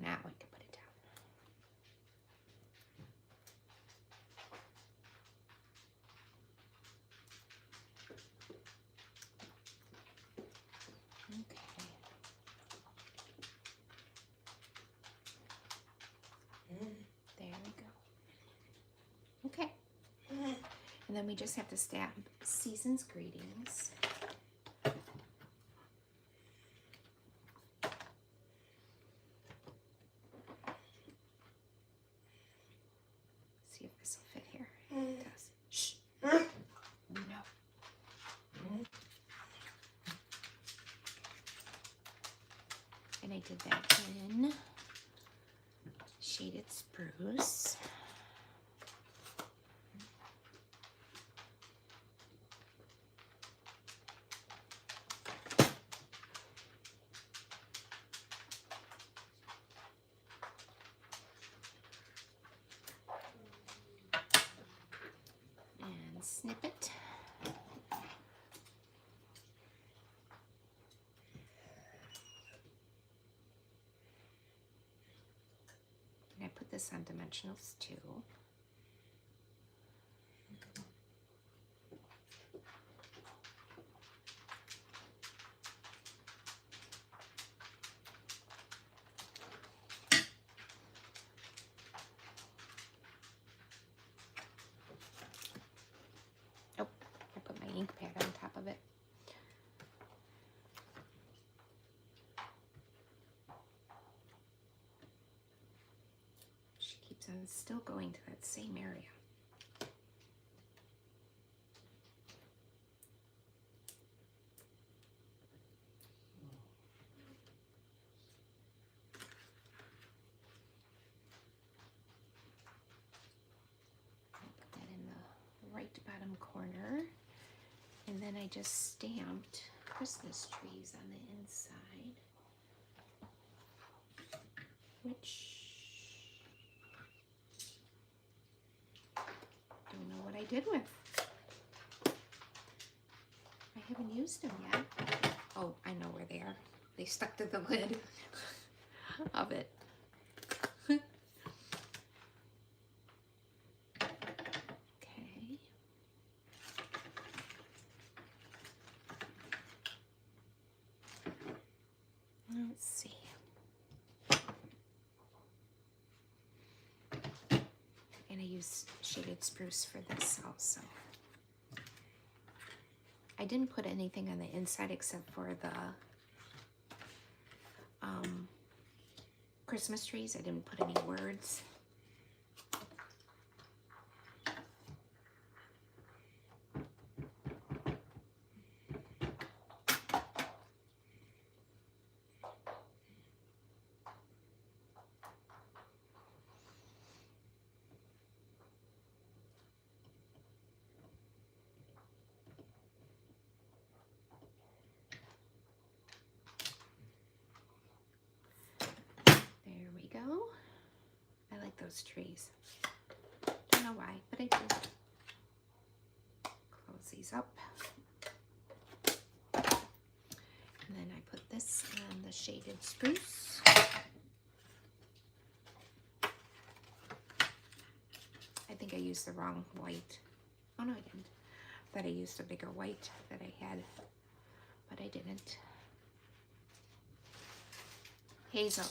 [SPEAKER 1] Now I can put it down. Okay. There we go. Okay. And then we just have to stamp Season's Greetings. shaded spruce. And snip it. And I put this on dimensionals too. Oh, I put my ink pad on top of it. She keeps on still going to that same area. Put that in the right bottom corner. And then I just stamped Christmas trees on the inside, which don't know what I did with. I haven't used them yet. Oh, I know where they are. They stuck to the lid of it. Okay. Let's see. And I use shaded spruce for this also. I didn't put anything on the inside except for the Christmas trees. I didn't put any words. There we go. I like those trees. Don't know why, but I do. Close these up. And then I put this on the shaded spruce. I think I used the wrong white. Oh no, I didn't. I thought I used a bigger white that I had, but I didn't. Hazel.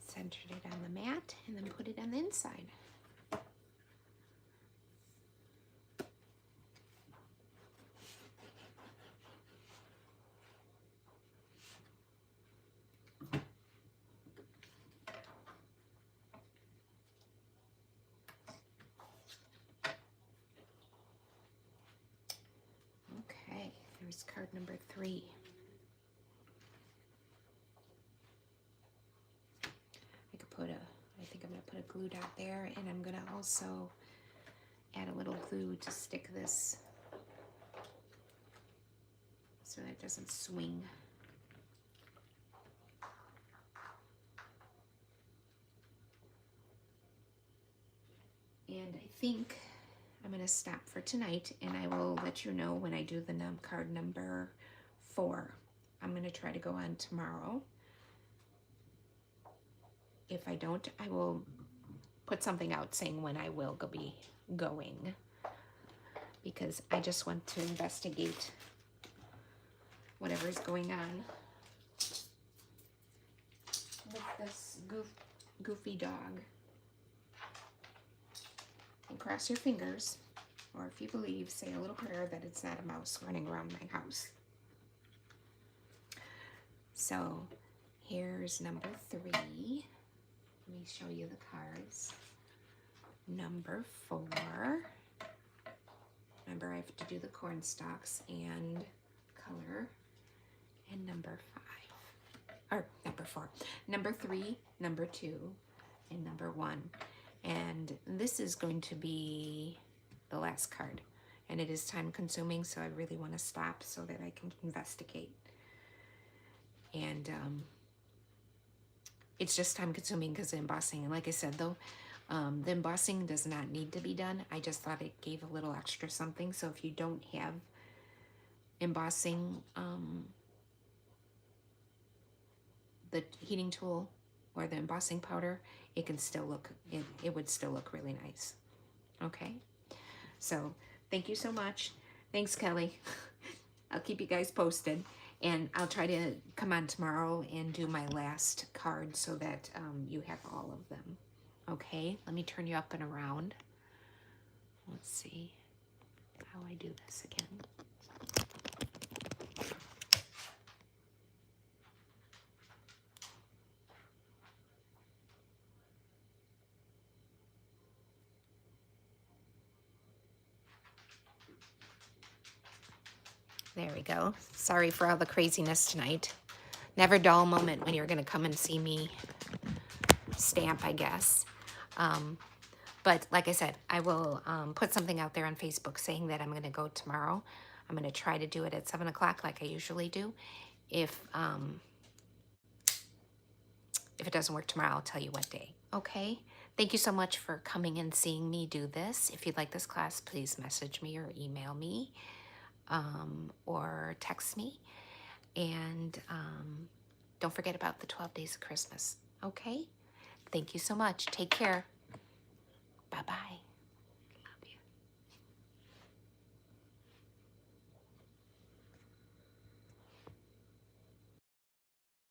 [SPEAKER 1] Centered it on the mat and then put it on the inside. Okay, there's card number 3. I think I'm gonna put a glue dot there, and I'm gonna also add a little glue to stick this so that it doesn't swing. And I think I'm gonna stop for tonight, and I will let you know when I do the card number 4. I'm gonna try to go on tomorrow. If I don't, I will put something out saying when I will be going, because I just want to investigate whatever's going on with this goofy dog. And cross your fingers, or if you believe, say a little prayer that it's not a mouse running around my house. So here's number 3. Let me show you the cards. number 4. Remember, I have to do the corn stalks and color. And number 5, or number 4. Number 3, number 2, and number 1. And this is going to be the last card. And it is time consuming, so I really want to stop so that I can investigate. And it's just time consuming because of embossing. And like I said, though, the embossing does not need to be done. I just thought it gave a little extra something. So if you don't have embossing, the heating tool or the embossing powder, it can still look, it would still look really nice. Okay, so thank you so much. Thanks, Kelly. I'll keep you guys posted, and I'll try to come on tomorrow and do my last card so that you have all of them. Okay, let me turn you up and around. Let's see how I do this again. There we go. Sorry for all the craziness tonight. Never dull moment when you're going to come and see me stamp, I guess. But like I said, I will put something out there on Facebook saying that I'm going to go tomorrow. I'm going to try to do it at 7 o'clock like I usually do. If it doesn't work tomorrow, I'll tell you what day. Okay? Thank you so much for coming and seeing me do this. If you'd like this class, please message me or email me. Or text me, and don't forget about the 12 days of Christmas. Okay? Thank you so much. Take care. Bye-bye.